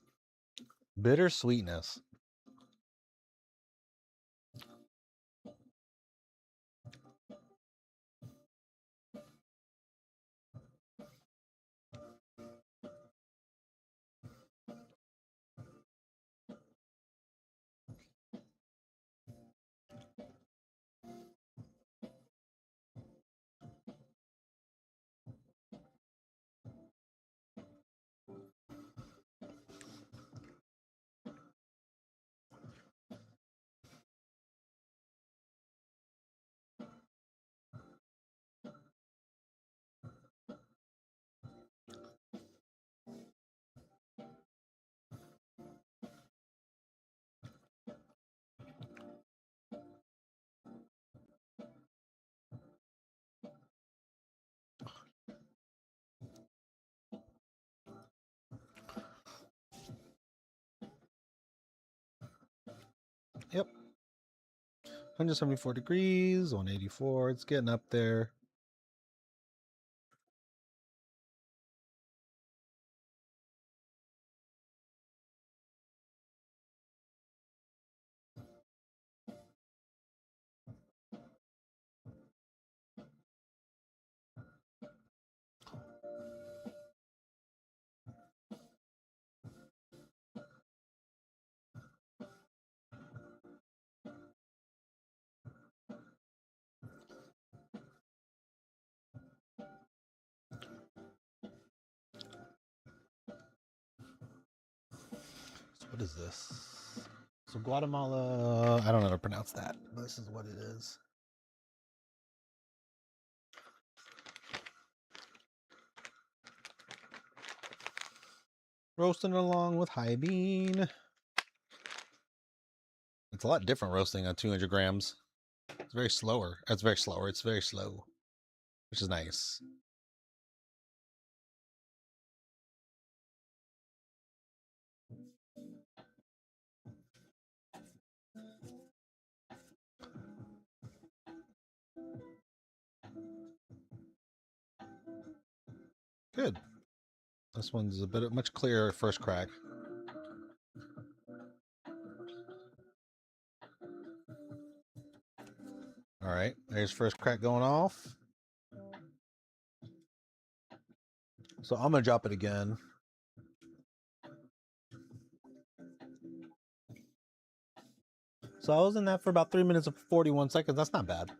Bittersweetness. Yep. 174 degrees, 184. It's getting up there. So what is this? So Guatemala, I don't know how to pronounce that, but this is what it is. Roasting along with high bean. It's a lot different roasting on 200 grams. It's very slower. It's very slower. It's very slow, which is nice. Good. This one's a bit much clearer first crack. All right, there's first crack going off. So I'm gonna drop it again. So I was in that for about 3 minutes and 41 seconds. That's not bad.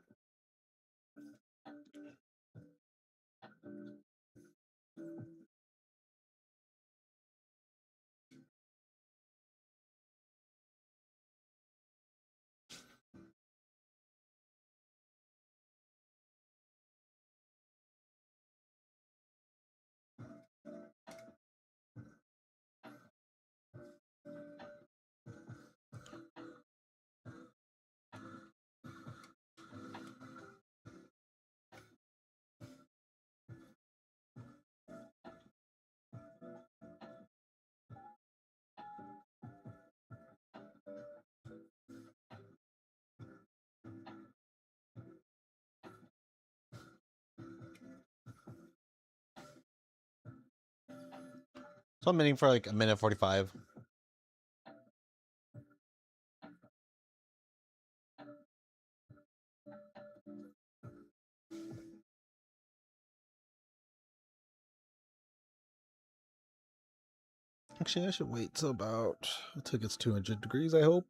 So I'm aiming for like a minute 45. Actually, I should wait till about until it gets 200 degrees, I hope.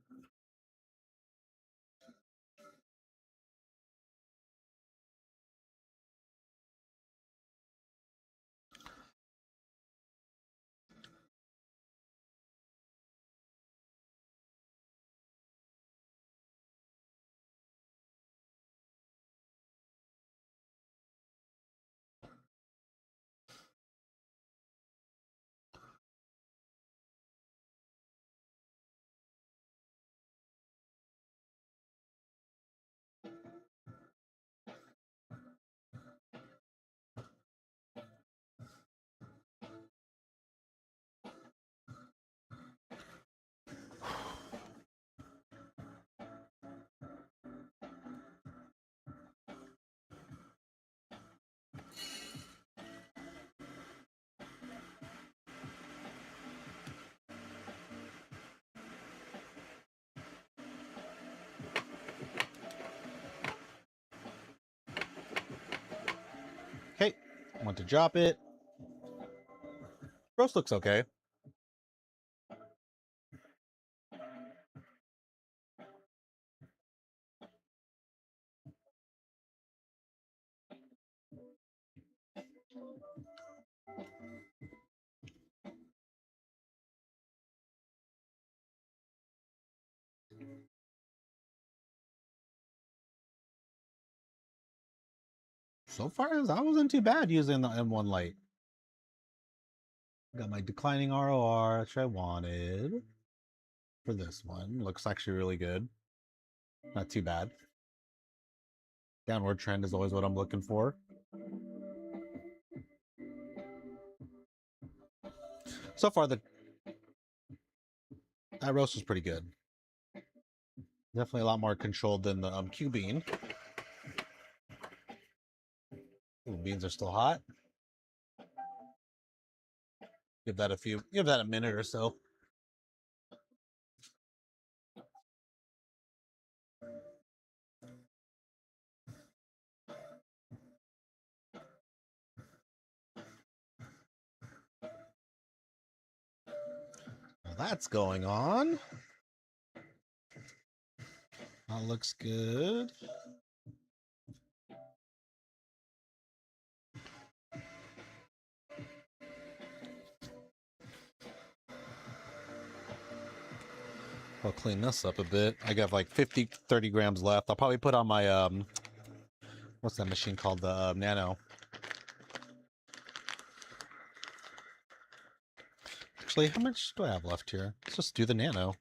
Okay, I want to drop it. Roast looks okay. So far, that wasn't too bad using the M1 Lite. Got my declining ROR, which I wanted for this one. Looks actually really good. Not too bad. Downward trend is always what I'm looking for. So far, that roast was pretty good. Definitely a lot more controlled than the Cubean. Ooh, beans are still hot. Give that a minute or so. Now that's going on. That looks good. I'll clean this up a bit. I got like 30 grams left. I'll probably put on my, what's that machine called? The Nano. Actually, how much do I have left here? Let's just do the Nano.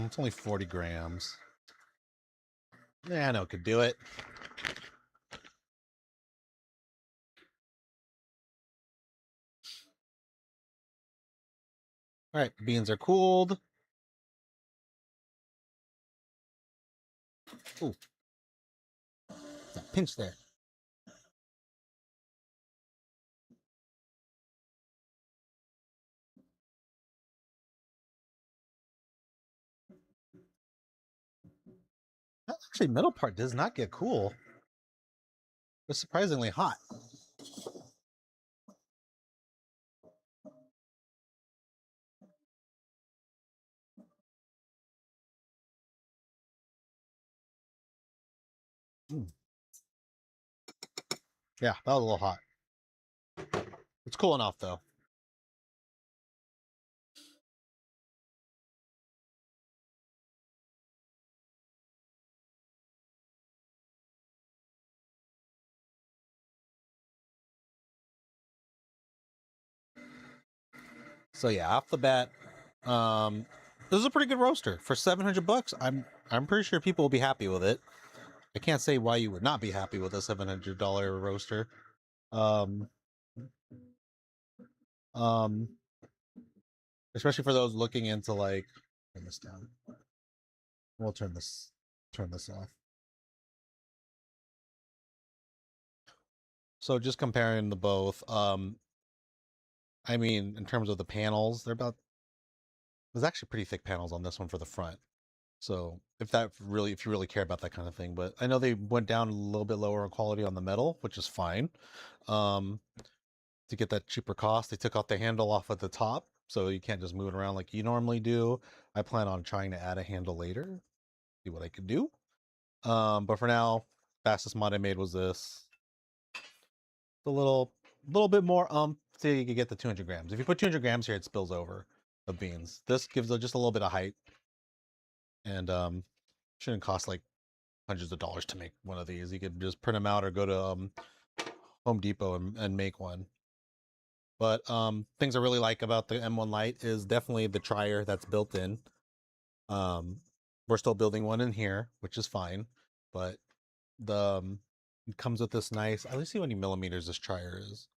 It's only 40 grams. Nano could do it. All right, beans are cooled. Ooh, that pinch there. Actually, middle part does not get cool. It's surprisingly hot. Mm. Yeah, that was a little hot. It's cool enough though. So yeah, off the bat, this is a pretty good roaster for 700 bucks. I'm pretty sure people will be happy with it. I can't say why you would not be happy with a $700 roaster. Um, um, Especially for those looking into like turn this down. We'll turn this off. So just comparing the both, I mean, in terms of the panels, there's actually pretty thick panels on this one for the front. So if you really care about that kind of thing, but I know they went down a little bit lower in quality on the metal, which is fine. Um, to get that cheaper cost, they took out the handle off at the top, so you can't just move it around like you normally do. I plan on trying to add a handle later, see what I can do. But for now, fastest mod I made was this. It's a little bit more so you can get the 200 grams. If you put 200 grams here, it spills over of beans. This gives just a little bit of height, and shouldn't cost like hundreds of dollars to make one of these. You could just print them out or go to Home Depot and make one. But things I really like about the M1 Lite is definitely the trier that's built in. Um, we're still building one in here, which is fine, but the it comes with this nice. Let's see how many millimeters this trier is.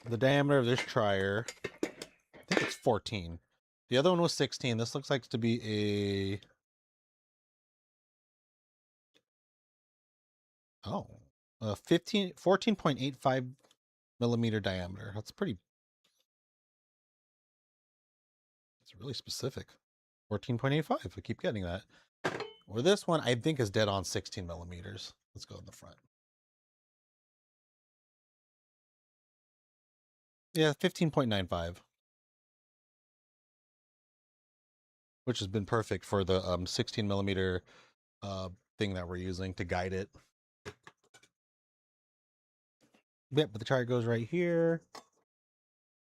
The diameter of this trier, I think it's 14. The other one was 16. This looks like to be a oh, 14.85 millimeter diameter. That's pretty. It's really specific. 14.85. I keep getting that. Or this one, I think, is dead on 16 millimeters. Let's go in the front. Yeah, 15.95, which has been perfect for the 16 millimeter thing that we're using to guide it. Yep, but the trier goes right here.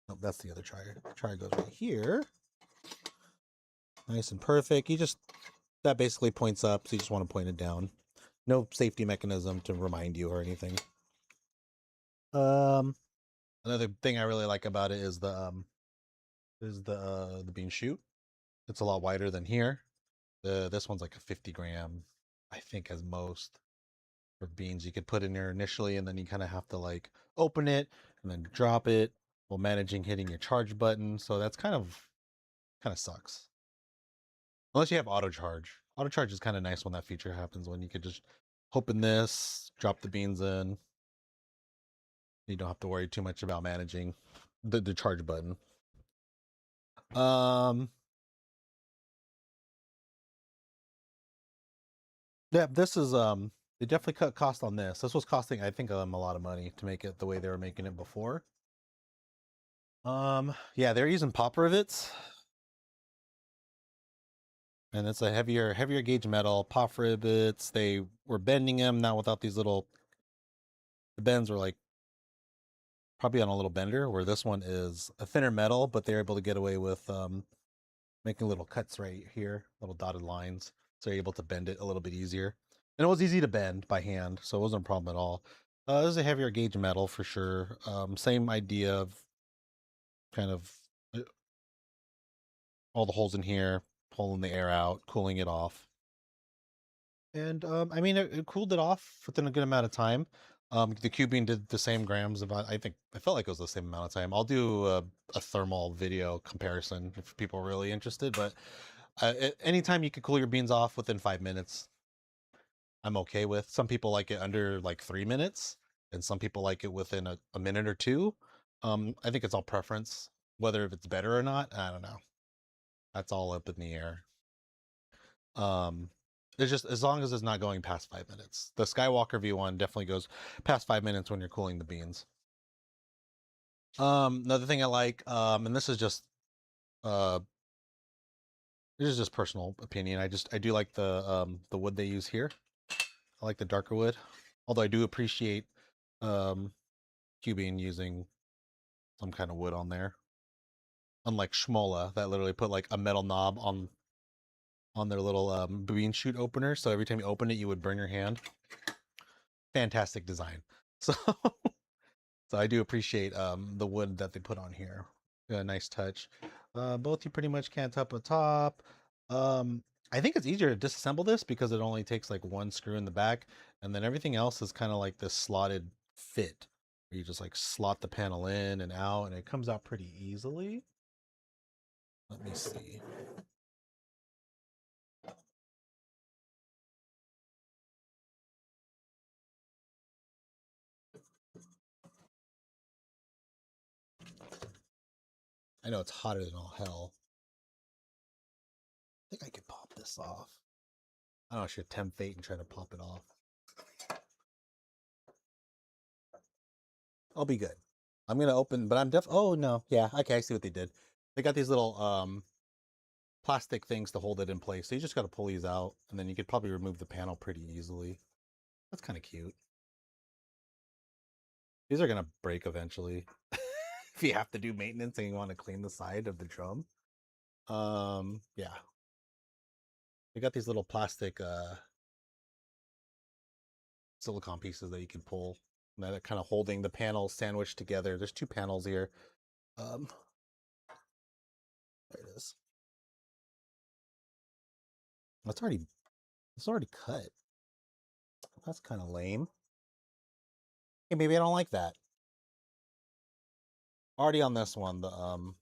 Nope, that's the other trier. The trier goes right here. Nice and perfect. That basically points up, so you just want to point it down. No safety mechanism to remind you or anything. Another thing I really like about it is the bean chute. It's a lot wider than here. This one's like a 50 gram, I think, as most for beans you could put in there initially, and then you kind of have to like open it and then drop it while managing hitting your charge button. So that's kind of sucks. Unless you have auto charge. Auto charge is kind of nice when that feature happens, when you could just open this, drop the beans in. You don't have to worry too much about managing the charge button. Um, yeah, this is they definitely cut cost on this. This was costing, I think, a lot of money to make it the way they were making it before. Yeah, they're using pop rivets, and it's a heavier gauge metal pop rivets. They were bending them now without these little. The bends were like probably on a little bender, where this one is a thinner metal, but they're able to get away with making little cuts right here, little dotted lines, so you're able to bend it a little bit easier. And it was easy to bend by hand, so it wasn't a problem at all. This is a heavier gauge metal for sure. Same idea of kind of uh, all the holes in here, pulling the air out, cooling it off. And I mean, it cooled it off within a good amount of time. The Cubean did the same grams about. I felt like it was the same amount of time. I'll do a thermal video comparison if people are really interested. But anytime you could cool your beans off within 5 minutes, I'm okay with. Some people like it under like 3 minutes, and some people like it within a minute or two. I think it's all preference. Whether if it's better or not, I don't know. That's all up in the air. Um, it's just as long as it's not going past 5 minutes. The Skywalker V1 definitely goes past 5 minutes when you're cooling the beans. Another thing I like, and uh, this is just personal opinion. I do like the wood they use here. I like the darker wood, although I do appreciate um Cubean using some kind of wood on there. Unlike Schmolla, that literally put like a metal knob on their little bean shoot opener, so every time you open it, you would burn your hand. Fantastic design. So, so I do appreciate the wood that they put on here. A nice touch. Both you pretty much can't up a top. Um, I think it's easier to disassemble this because it only takes like one screw in the back, and then everything else is kind of like this slotted fit, where you just like slot the panel in and out, and it comes out pretty easily. Let me see. I know it's hotter than all hell. I think I could pop this off. I don't know, I should tempt fate and try to pop it off. I'll be good. I'm gonna open, but I'm oh no, yeah, okay, I see what they did. They got these little plastic things to hold it in place. So you just gotta pull these out, and then you could probably remove the panel pretty easily. That's kind of cute. These are gonna break eventually. If you have to do maintenance and you want to clean the side of the drum. Yeah. They got these little plastic silicone pieces that you can pull that are kind of holding the panels sandwiched together. There's two panels here. Um, there it is. It's already cut. That's kind of lame. Hey, maybe I don't like that. Already on this one, the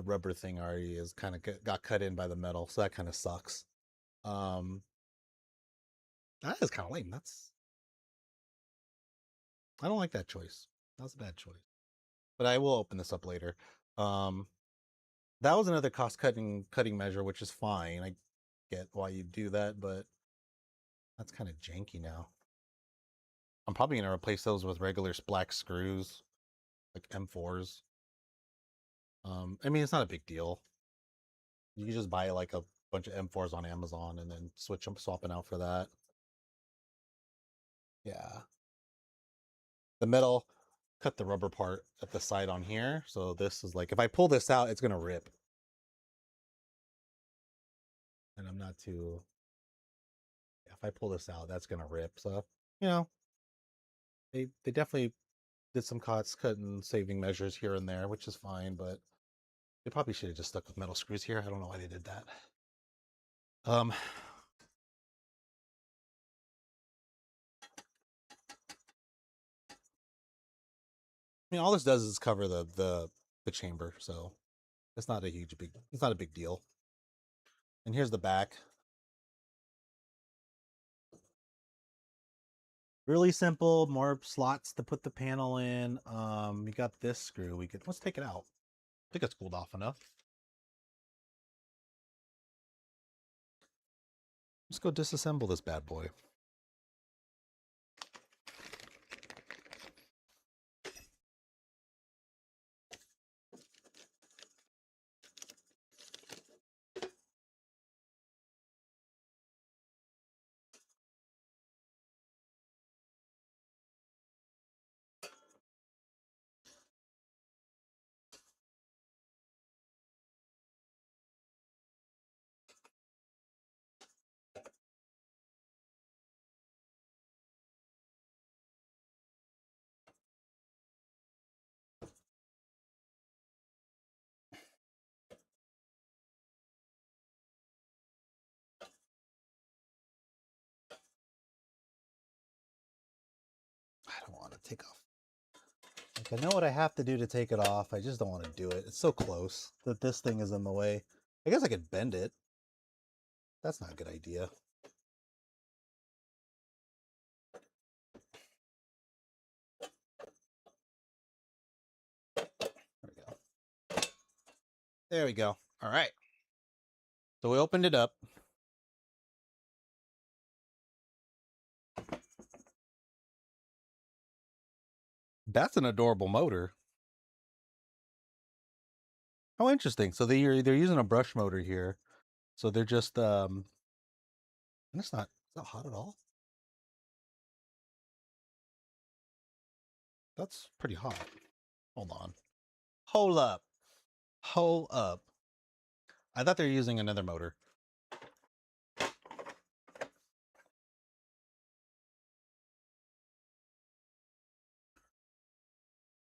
rubber thing already is kind of got cut in by the metal, so that kind of sucks. Um, that is kind of lame. I don't like that choice. That's a bad choice. But I will open this up later. Um, that was another cutting measure, which is fine. I get why you do that, but that's kind of janky now. I'm probably gonna replace those with regular black screws, like M4s. I mean, it's not a big deal. You can just buy like a bunch of M4s on Amazon and then swap them out for that. Yeah. The metal cut the rubber part at the side on here. So this is like, if I pull this out, it's going to rip. And I'm not too, if I pull this out, that's going to rip. So, you know, they definitely did some cost cutting saving measures here and there, which is fine, but they probably should have just stuck with metal screws here. I don't know why they did that. Um, I mean, all this does is cover the chamber, so it's not a big deal. And here's the back. Really simple, more slots to put the panel in. We got this screw. Let's take it out. I think it's cooled off enough. Let's go disassemble this bad boy. I don't want to take off. Like, I know what I have to do to take it off. I just don't want to do it. It's so close that this thing is in the way. I guess I could bend it. That's not a good idea. There we go. There we go. All right. So we opened it up. That's an adorable motor. Oh, interesting. So they're using a brush motor here. So they're just and it's not hot at all. That's pretty hot. Hold on. Hold up. Hold up. I thought they were using another motor.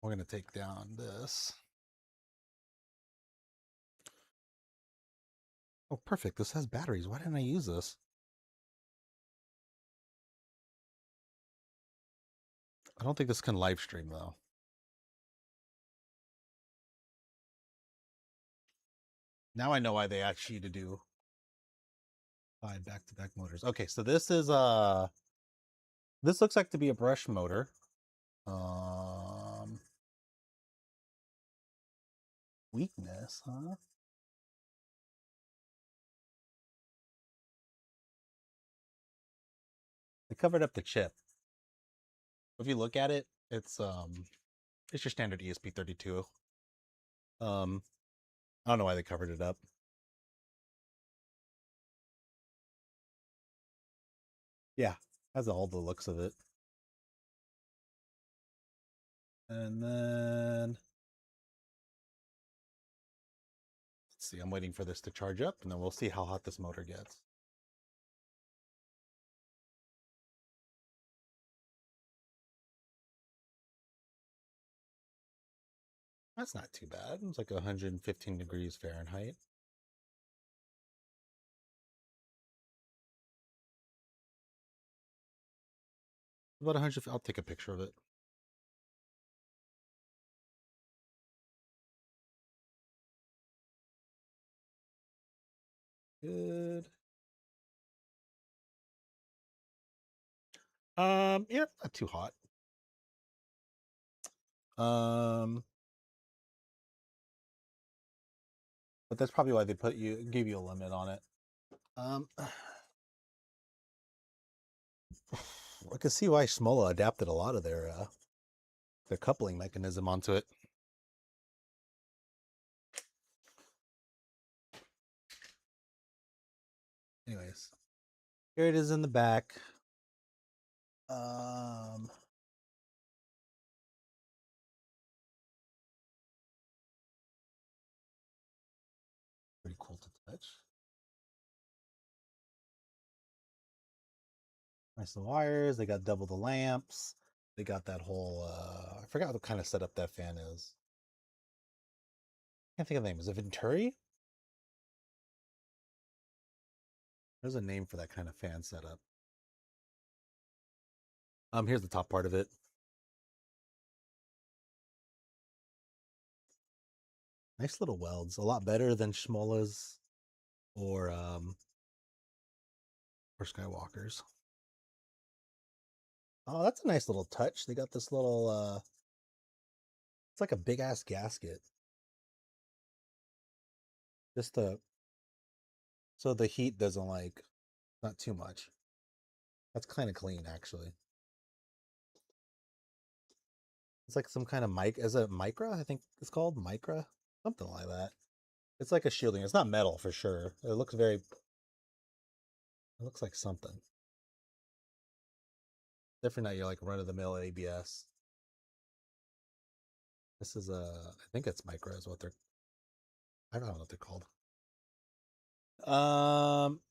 We're gonna take down this. Oh, perfect. This has batteries. Why didn't I use this? I don't think this can live stream though. Now I know why they asked you to do 5 back-to-back motors. Okay, so this looks like to be a brush motor. Um Weakness, huh? They covered up the chip. If you look at it, it's your standard ESP32. I don't know why they covered it up. Yeah, has all the looks of it. And then let's see, I'm waiting for this to charge up and then we'll see how hot this motor gets. That's not too bad. It's like 115 degrees Fahrenheit. About 100. I'll take a picture of it. Good. Yeah, not too hot. Um, but that's probably why they gave you a limit on it. Um, I can see why Smola adapted a lot of their coupling mechanism onto it. Anyways, here it is in the back. Um, Pretty cool to touch. Nice little wires. They got double the lamps. They got that whole I forgot what kind of setup that fan is. Can't think of the name. Is it Venturi? There's a name for that kind of fan setup. Here's the top part of it. Nice little welds. A lot better than Schmola's or Skywalker's. Oh, that's a nice little touch. They got this little it's like a big ass gasket. Just the so the heat doesn't like not too much. That's kind of clean actually. It's like some kind of mic. Is it micra? I think it's called micra, something like that. It's like a shielding. It's not metal for sure. It looks very. It looks like something different. Not your like run of the mill ABS. This is I think it's micra is what they're. I don't know what they're called.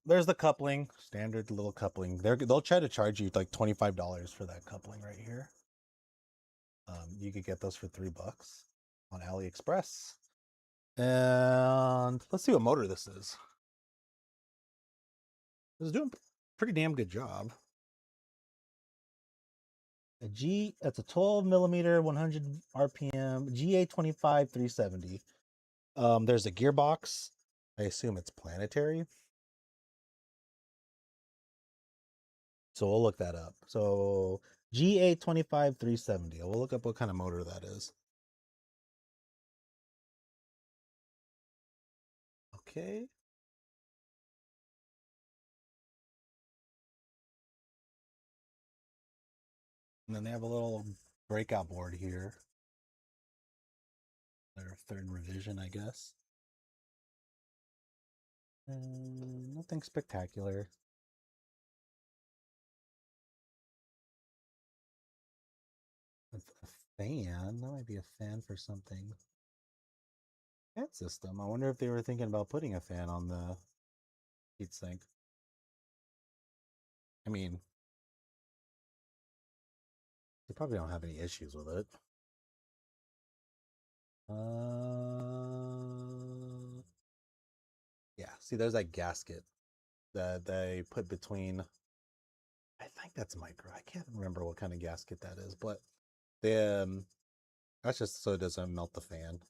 There's the coupling, standard little coupling. They'll try to charge you like $25 for that coupling right here. You could get those for $3 on AliExpress. And let's see what motor this is. This is doing a pretty damn good job. That's a 12 millimeter, 100 RPM, GA25 370. There's a gearbox. I assume it's planetary. So we'll look that up. So GA25 370. We'll look up what kind of motor that is. Okay. And then they have a little breakout board here. Their third revision, I guess. Nothing spectacular. A fan? That might be a fan for something. Fan system. I wonder if they were thinking about putting a fan on the heatsink. I mean, they probably don't have any issues with it. Yeah. See, there's that gasket that they put between. I think that's micro. I can't remember what kind of gasket that is, but then that's just so it doesn't melt the fan.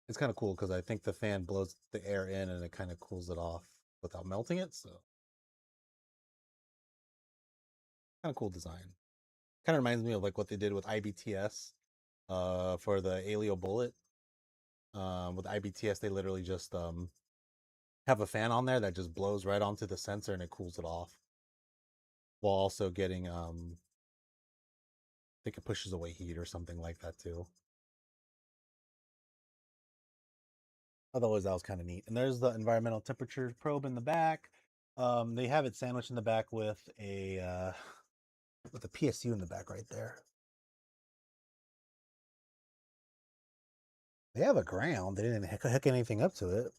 It's kind of cool because I think the fan blows the air in and it kind of cools it off without melting it. So kind of cool design. Kind of reminds me of like what they did with IBTS for the Alio Bullet. With IBTS, they literally just have a fan on there that just blows right onto the sensor and it cools it off, while also getting I think it pushes away heat or something like that too. Otherwise, that was kind of neat. And there's the environmental temperature probe in the back. They have it sandwiched in the back with a PSU in the back right there. They have a ground. They didn't hook anything up to it.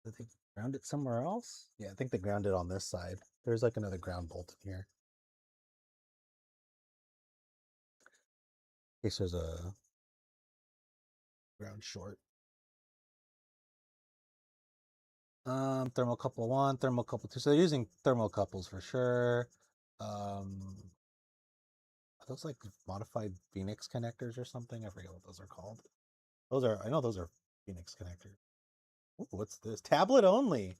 Did they ground it somewhere else? Yeah, I think they ground it on this side. There's like another ground bolt in here. In case there's a ground short. Thermocouple one, thermocouple two. So they're using thermocouples for sure. Are those like modified Phoenix connectors or something? I forget what those are called. I know those are Phoenix connectors. Ooh, what's this? Tablet only.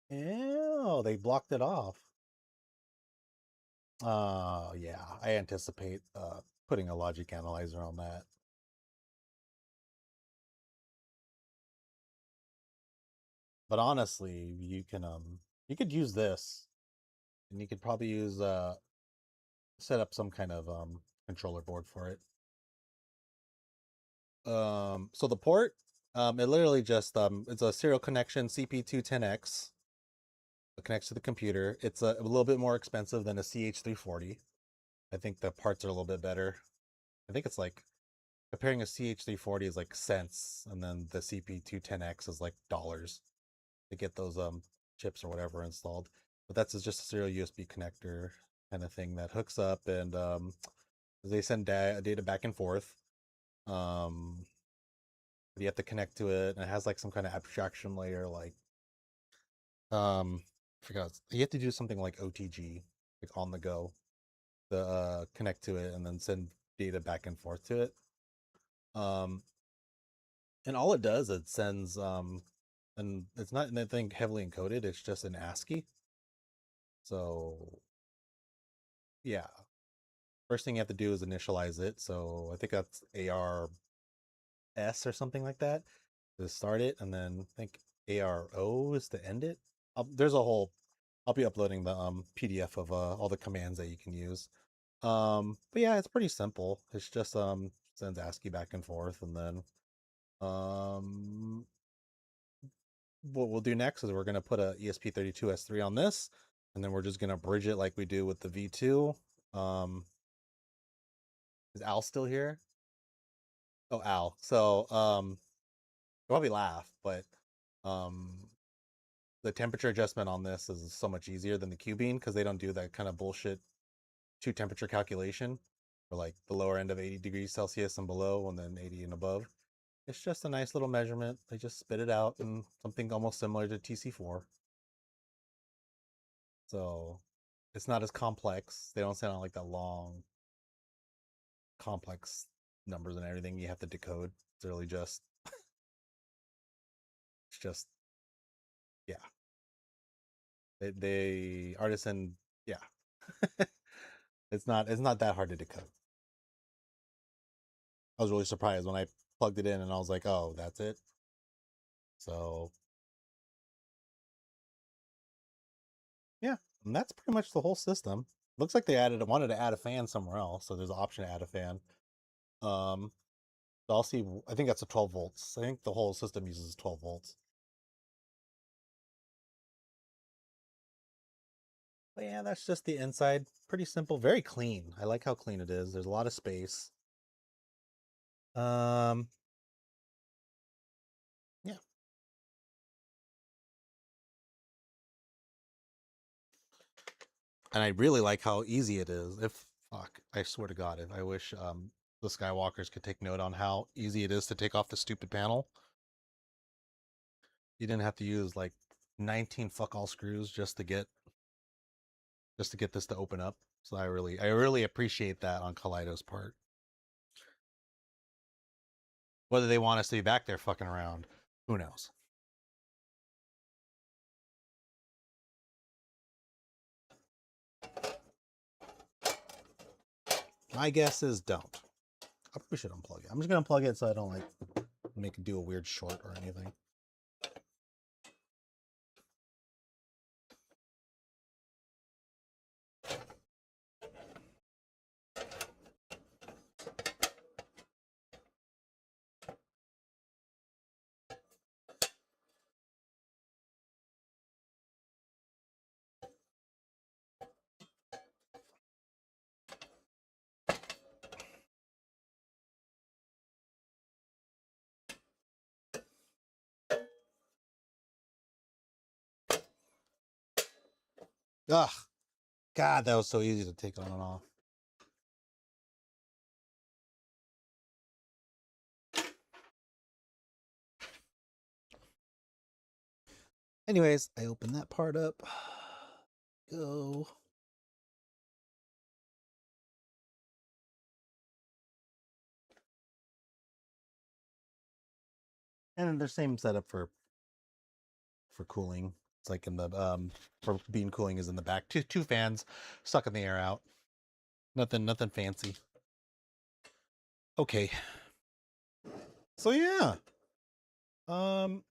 Ew, they blocked it off. Yeah, I anticipate putting a logic analyzer on that. But honestly, you could use this, and you could probably use set up some kind of controller board for it. So the port, it literally just it's a serial connection CP210X. It connects to the computer. It's a little bit more expensive than a CH340. I think the parts are a little bit better. I think it's like comparing a CH340 is like cents, and then the CP210X is like dollars to get those chips or whatever installed. But that's just a serial USB connector kind of thing that hooks up, and they send data back and forth. Um, you have to connect to it, and it has like some kind of abstraction layer, like I forgot. You have to do something like OTG, like on the go, to connect to it and then send data back and forth to it. Um, and all it does, it sends and it's not anything heavily encoded. It's just an ASCII. So yeah, first thing you have to do is initialize it. So I think that's ARS or something like that to start it, and then I think ARO is to end it. There's a whole. I'll be uploading the PDF of all the commands that you can use. But yeah, it's pretty simple. It's just sends ASCII back and forth, and then um what we'll do next is we're gonna put a ESP32S3 on this, and then we're just gonna bridge it like we do with the V2. Um, is Al still here? Oh, Al. So you'll probably laugh, but um the temperature adjustment on this is so much easier than the Cubean because they don't do that kind of bullshit two temperature calculation for like the lower end of 80 degrees Celsius and below, and then 80 and above. It's just a nice little measurement. They just spit it out in something almost similar to TC4. So it's not as complex. They don't sound like that long, complex numbers and everything you have to decode. It's really it's just, yeah. They artisan, yeah. It's not that hard to decode. I was really surprised when I plugged it in, and I was like, oh, that's it. So yeah, and that's pretty much the whole system. Looks like they wanted to add a fan somewhere else, so there's an option to add a fan. Um, so I'll see. I think that's a 12 volts. I think the whole system uses 12 volts. But yeah, that's just the inside. Pretty simple, very clean. I like how clean it is. There's a lot of space. Um, yeah, and I really like how easy it is. If fuck, I swear to God, if I wish the Skywalkers could take note on how easy it is to take off the stupid panel. You didn't have to use like 19 fuck all screws just to get this to open up. So I really appreciate that on Kaleido's part. Whether they want us to be back there fucking around, who knows? My guess is don't. I probably should unplug it. I'm just gonna unplug it so I don't like make it do a weird short or anything. Ugh, God, that was so easy to take on and off. Anyways, I opened that part up. Go. And then the same setup for cooling. It's like in the for bean cooling is in the back. Two fans sucking the air out. Nothing fancy. Okay. So yeah. Um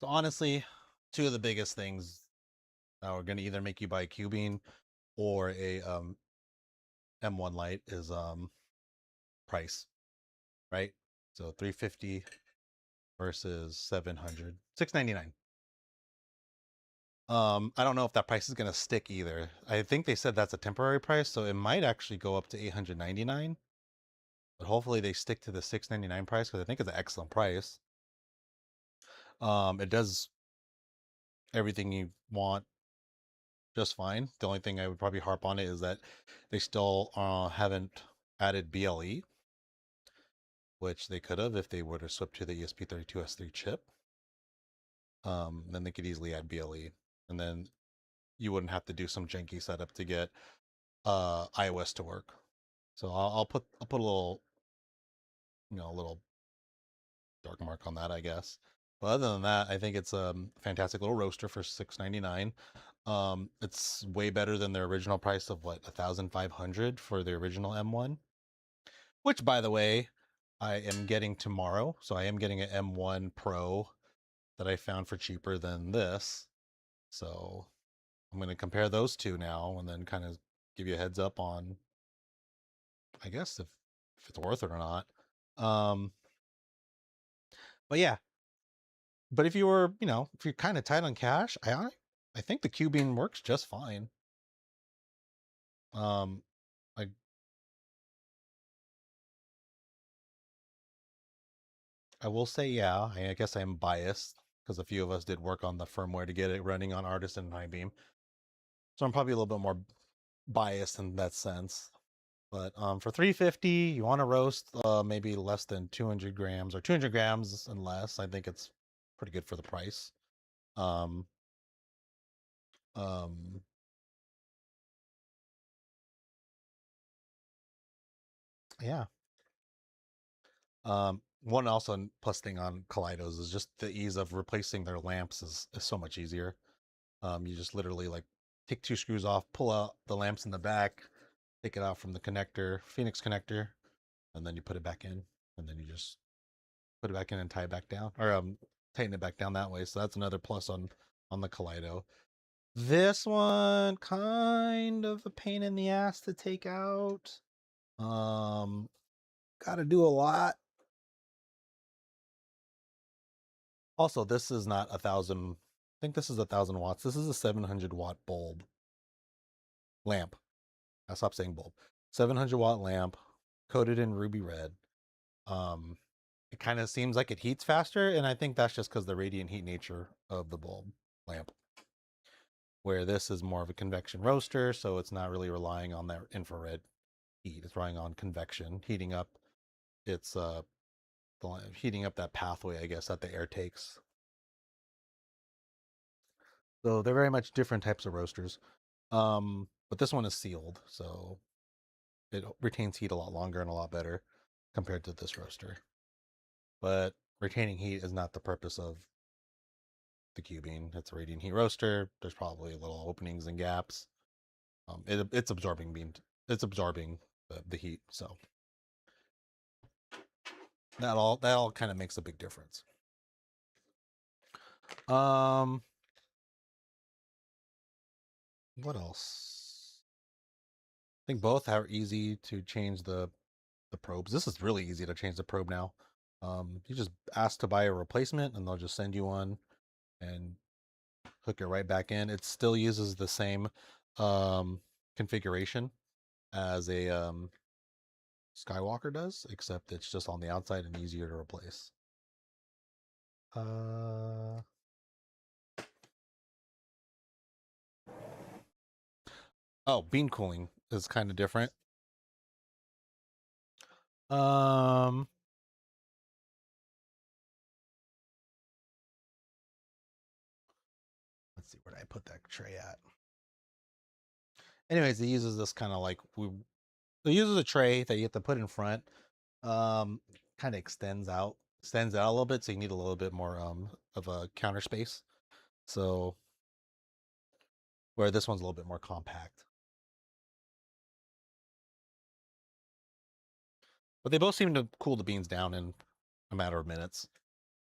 so honestly, two of the biggest things that are gonna either make you buy a Cubean or a M1 Lite is price, right? So 350 versus 700. 699. I don't know if that price is gonna stick either. I think they said that's a temporary price, so it might actually go up to 899. But hopefully they stick to the 699 price because I think it's an excellent price. It does everything you want just fine. The only thing I would probably harp on it is that they still haven't added BLE, which they could have if they would have swapped to the ESP32S3 chip. Then they could easily add BLE, and then you wouldn't have to do some janky setup to get iOS to work. So I'll put a little a little dark mark on that, I guess. But other than that, I think it's a fantastic little roaster for $699. It's way better than their original price of what 1,500 for the original M1. Which, by the way, I am getting tomorrow. So I am getting an M1 Pro that I found for cheaper than this. So I'm going to compare those two now and then kind of give you a heads up on, I guess, if it's worth it or not. But yeah, but if you were, if you're kind of tight on cash, I think the Cubean works just fine. Um, I I will say, yeah, I guess I'm biased because a few of us did work on the firmware to get it running on Artisan and iBeam, so I'm probably a little bit more biased in that sense. But for 350, you want to roast maybe less than 200 grams or 200 grams and less. I think it's pretty good for the price. Um, um, yeah. One also plus thing on Kaleidos is just the ease of replacing their lamps is so much easier. You just literally like take 2 screws off, pull out the lamps in the back, take it out from the connector, Phoenix connector, and then you put it back in, and then you just put it back in and tie it back down, or tighten it back down that way. So that's another plus on the Kaleido. This one kind of a pain in the ass to take out. Got to do a lot. Also, this is not 1,000. I think this is 1,000 watts. This is a 700-watt bulb lamp. I stopped saying bulb. 700-watt lamp, coated in ruby red. It kind of seems like it heats faster, and I think that's just because the radiant heat nature of the bulb lamp. Where this is more of a convection roaster, so it's not really relying on that infrared heat. It's relying on convection, heating up its heating up that pathway, I guess, that the air takes. So they're very much different types of roasters. But this one is sealed, so it retains heat a lot longer and a lot better compared to this roaster. But retaining heat is not the purpose of the Cubean. It's a radiant heat roaster. There's probably little openings and gaps. It's absorbing the heat, so that all kind of makes a big difference. What else? I think both are easy to change the probes. This is really easy to change the probe now. You just ask to buy a replacement, and they'll just send you one and hook it right back in. It still uses the same configuration as a Skywalker does, except it's just on the outside and easier to replace. Oh, bean cooling is kind of different. Let's see, where did I put that tray at? Anyways, it uses this kind of like it uses a tray that you have to put in front. Kind of extends out a little bit, so you need a little bit more of a counter space. So where this one's a little bit more compact. But they both seem to cool the beans down in a matter of minutes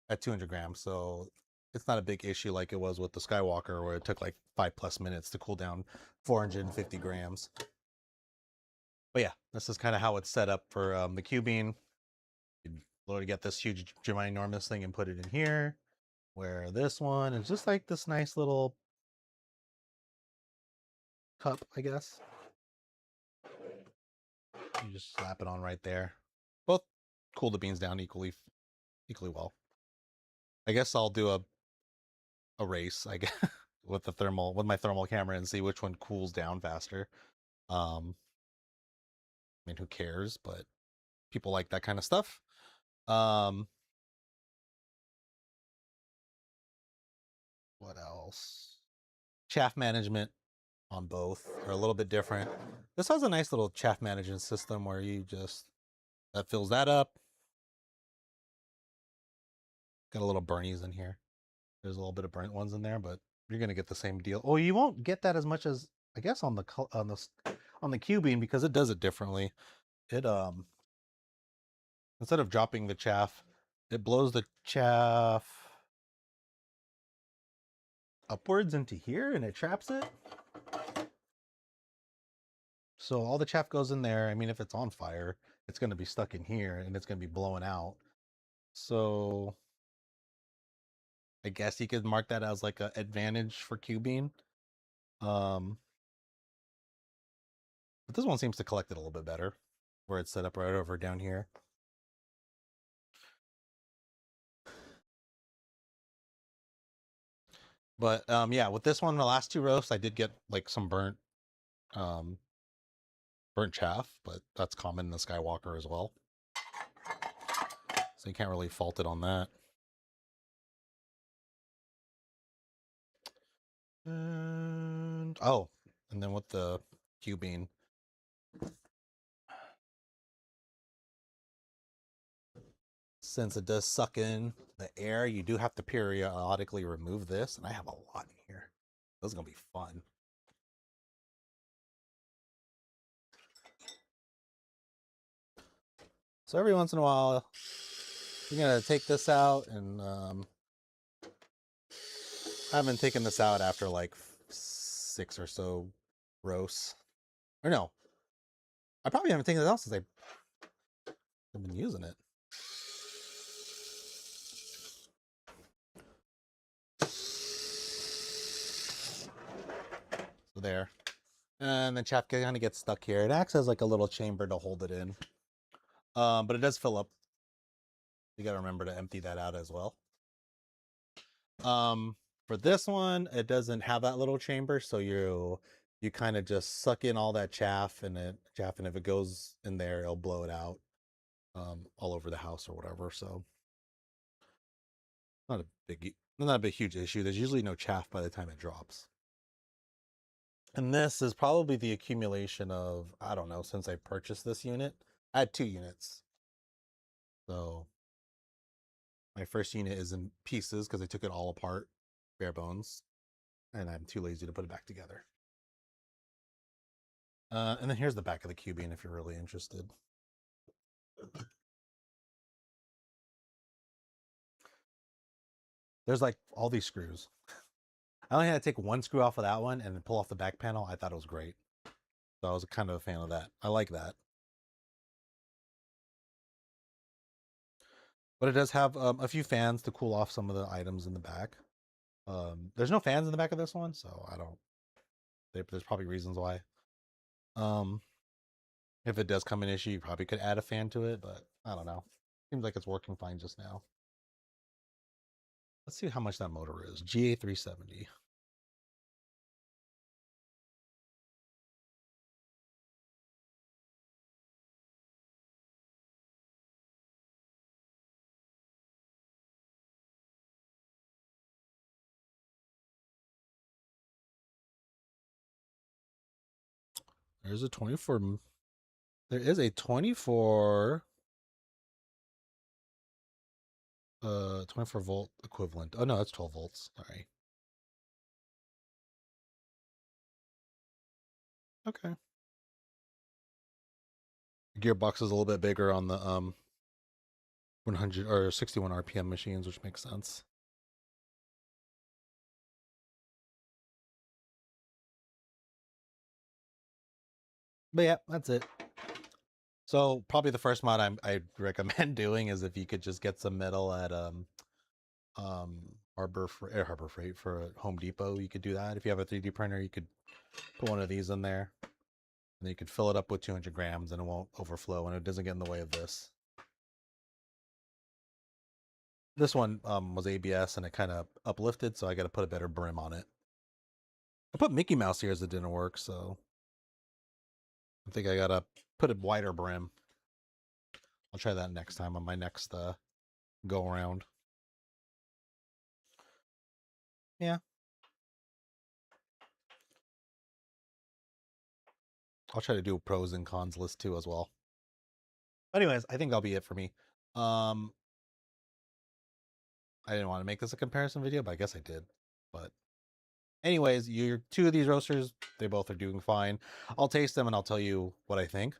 at 200 grams. So it's not a big issue like it was with the Skywalker, where it took like 5+ minutes to cool down 450 grams. But yeah, this is kind of how it's set up for the Cubean. You literally get this huge, ginormous thing and put it in here. Where this one is just like this nice little cup, I guess. You just slap it on right there. Both cool the beans down equally well. I guess I'll do a race, I guess, with my thermal camera and see which one cools down faster. I mean, who cares? But people like that kind of stuff. What else? Chaff management on both are a little bit different. This has a nice little chaff management system where you just that fills that up. Got a little burnies in here. There's a little bit of burnt ones in there, but you're gonna get the same deal. Oh, you won't get that as much as I guess on the Cubean, because it does it differently. It instead of dropping the chaff, it blows the chaff upwards into here and it traps it. So all the chaff goes in there. I mean, if it's on fire, it's going to be stuck in here and it's going to be blowing out. So I guess you could mark that as like an advantage for Cubean. But this one seems to collect it a little bit better, where it's set up right over down here. But yeah, with this one, the last 2 roasts, I did get like some burnt chaff, but that's common in the Skywalker as well. So you can't really fault it on that. And and then with the Cubean, since it does suck in the air, you do have to periodically remove this, and I have a lot in here. This is gonna be fun. So every once in a while, you're gonna take this out, and I haven't taken this out after like 6 or so roasts. Or no, I probably haven't taken it out since I've been using it. So there. And then chaff kind of gets stuck here. It acts as like a little chamber to hold it in. But it does fill up. You got to remember to empty that out as well. For this one, it doesn't have that little chamber, so you kind of just suck in all that chaff, and if it goes in there, it'll blow it out all over the house or whatever. So not a big huge issue. There's usually no chaff by the time it drops. And this is probably the accumulation of, I don't know, since I purchased this unit. I had 2 units. So my first unit is in pieces because I took it all apart, bare bones, and I'm too lazy to put it back together. And then here's the back of the Cubean if you're really interested. There's like all these screws. I only had to take one screw off of that one and then pull off the back panel. I thought it was great. So I was kind of a fan of that. I like that. But it does have a few fans to cool off some of the items in the back. There's no fans in the back of this one, so I don't. There's probably reasons why. Um, if it does come an issue, you probably could add a fan to it, but I don't know. Seems like it's working fine just now. Let's see how much that motor is. GA370. There's a 24. There is a 24 24 volt equivalent. Oh no, that's 12 volts. Sorry. Okay. The gearbox is a little bit bigger on the 100 or 61 RPM machines, which makes sense. But yeah, that's it. So probably the first mod I'd recommend doing is if you could just get some metal at Harbor Freight for Home Depot. You could do that. If you have a 3D printer, you could put one of these in there, and then you could fill it up with 200 grams, and it won't overflow, and it doesn't get in the way of this. This one was ABS, and it kind of uplifted, so I got to put a better brim on it. I put Mickey Mouse here as it didn't work, so I think I gotta put a wider brim. I'll try that next time on my next go around. Yeah. I'll try to do a pros and cons list too as well. Anyways, I think that'll be it for me. I didn't want to make this a comparison video, but I guess I did. But anyways, your 2 of these roasters, they both are doing fine. I'll taste them and I'll tell you what I think.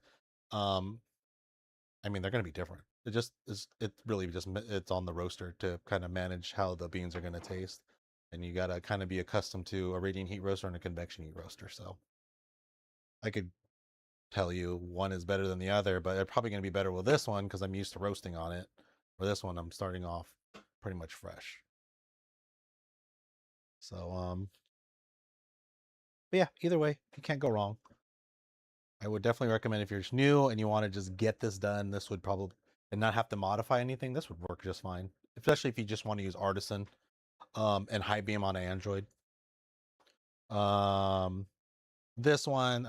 I mean, they're going to be different. It really just, it's on the roaster to kind of manage how the beans are going to taste. And you got to kind of be accustomed to a radiant heat roaster and a convection heat roaster. So I could tell you one is better than the other, but they're probably going to be better with this one because I'm used to roasting on it. For this one, I'm starting off pretty much fresh. So, but yeah, either way, you can't go wrong. I would definitely recommend if you're new and you want to just get this done, this would probably, and not have to modify anything, this would work just fine. Especially if you just want to use Artisan and High Beam on Android. This one,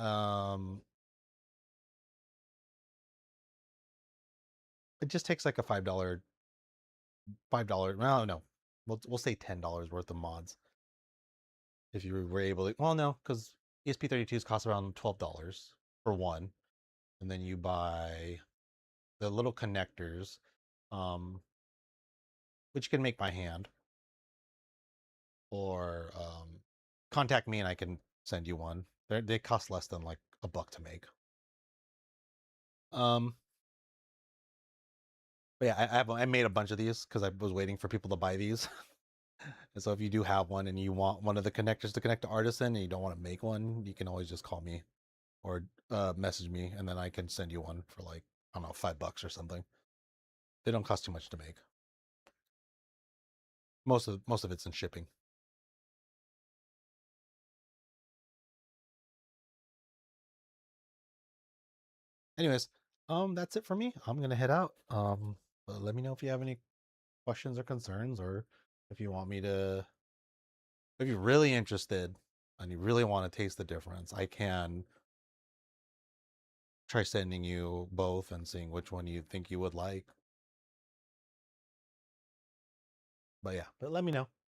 it just takes like a $5, well, no, we'll say $10 worth of mods. If you were able to, well, no, because ESP32s cost around $12 for one. And then you buy the little connectors, which you can make by hand, or contact me and I can send you one. They cost less than like $1 to make. But yeah, I made a bunch of these because I was waiting for people to buy these. And so if you do have one and you want one of the connectors to connect to Artisan and you don't want to make one, you can always just call me or message me, and then I can send you one for like, I don't know, $5 or something. They don't cost too much to make. Most of it's in shipping. Anyways, that's it for me. I'm gonna head out. But let me know if you have any questions or concerns, or if you want me to, if you're really interested and you really want to taste the difference, I can try sending you both and seeing which one you think you would like. But yeah, but let me know.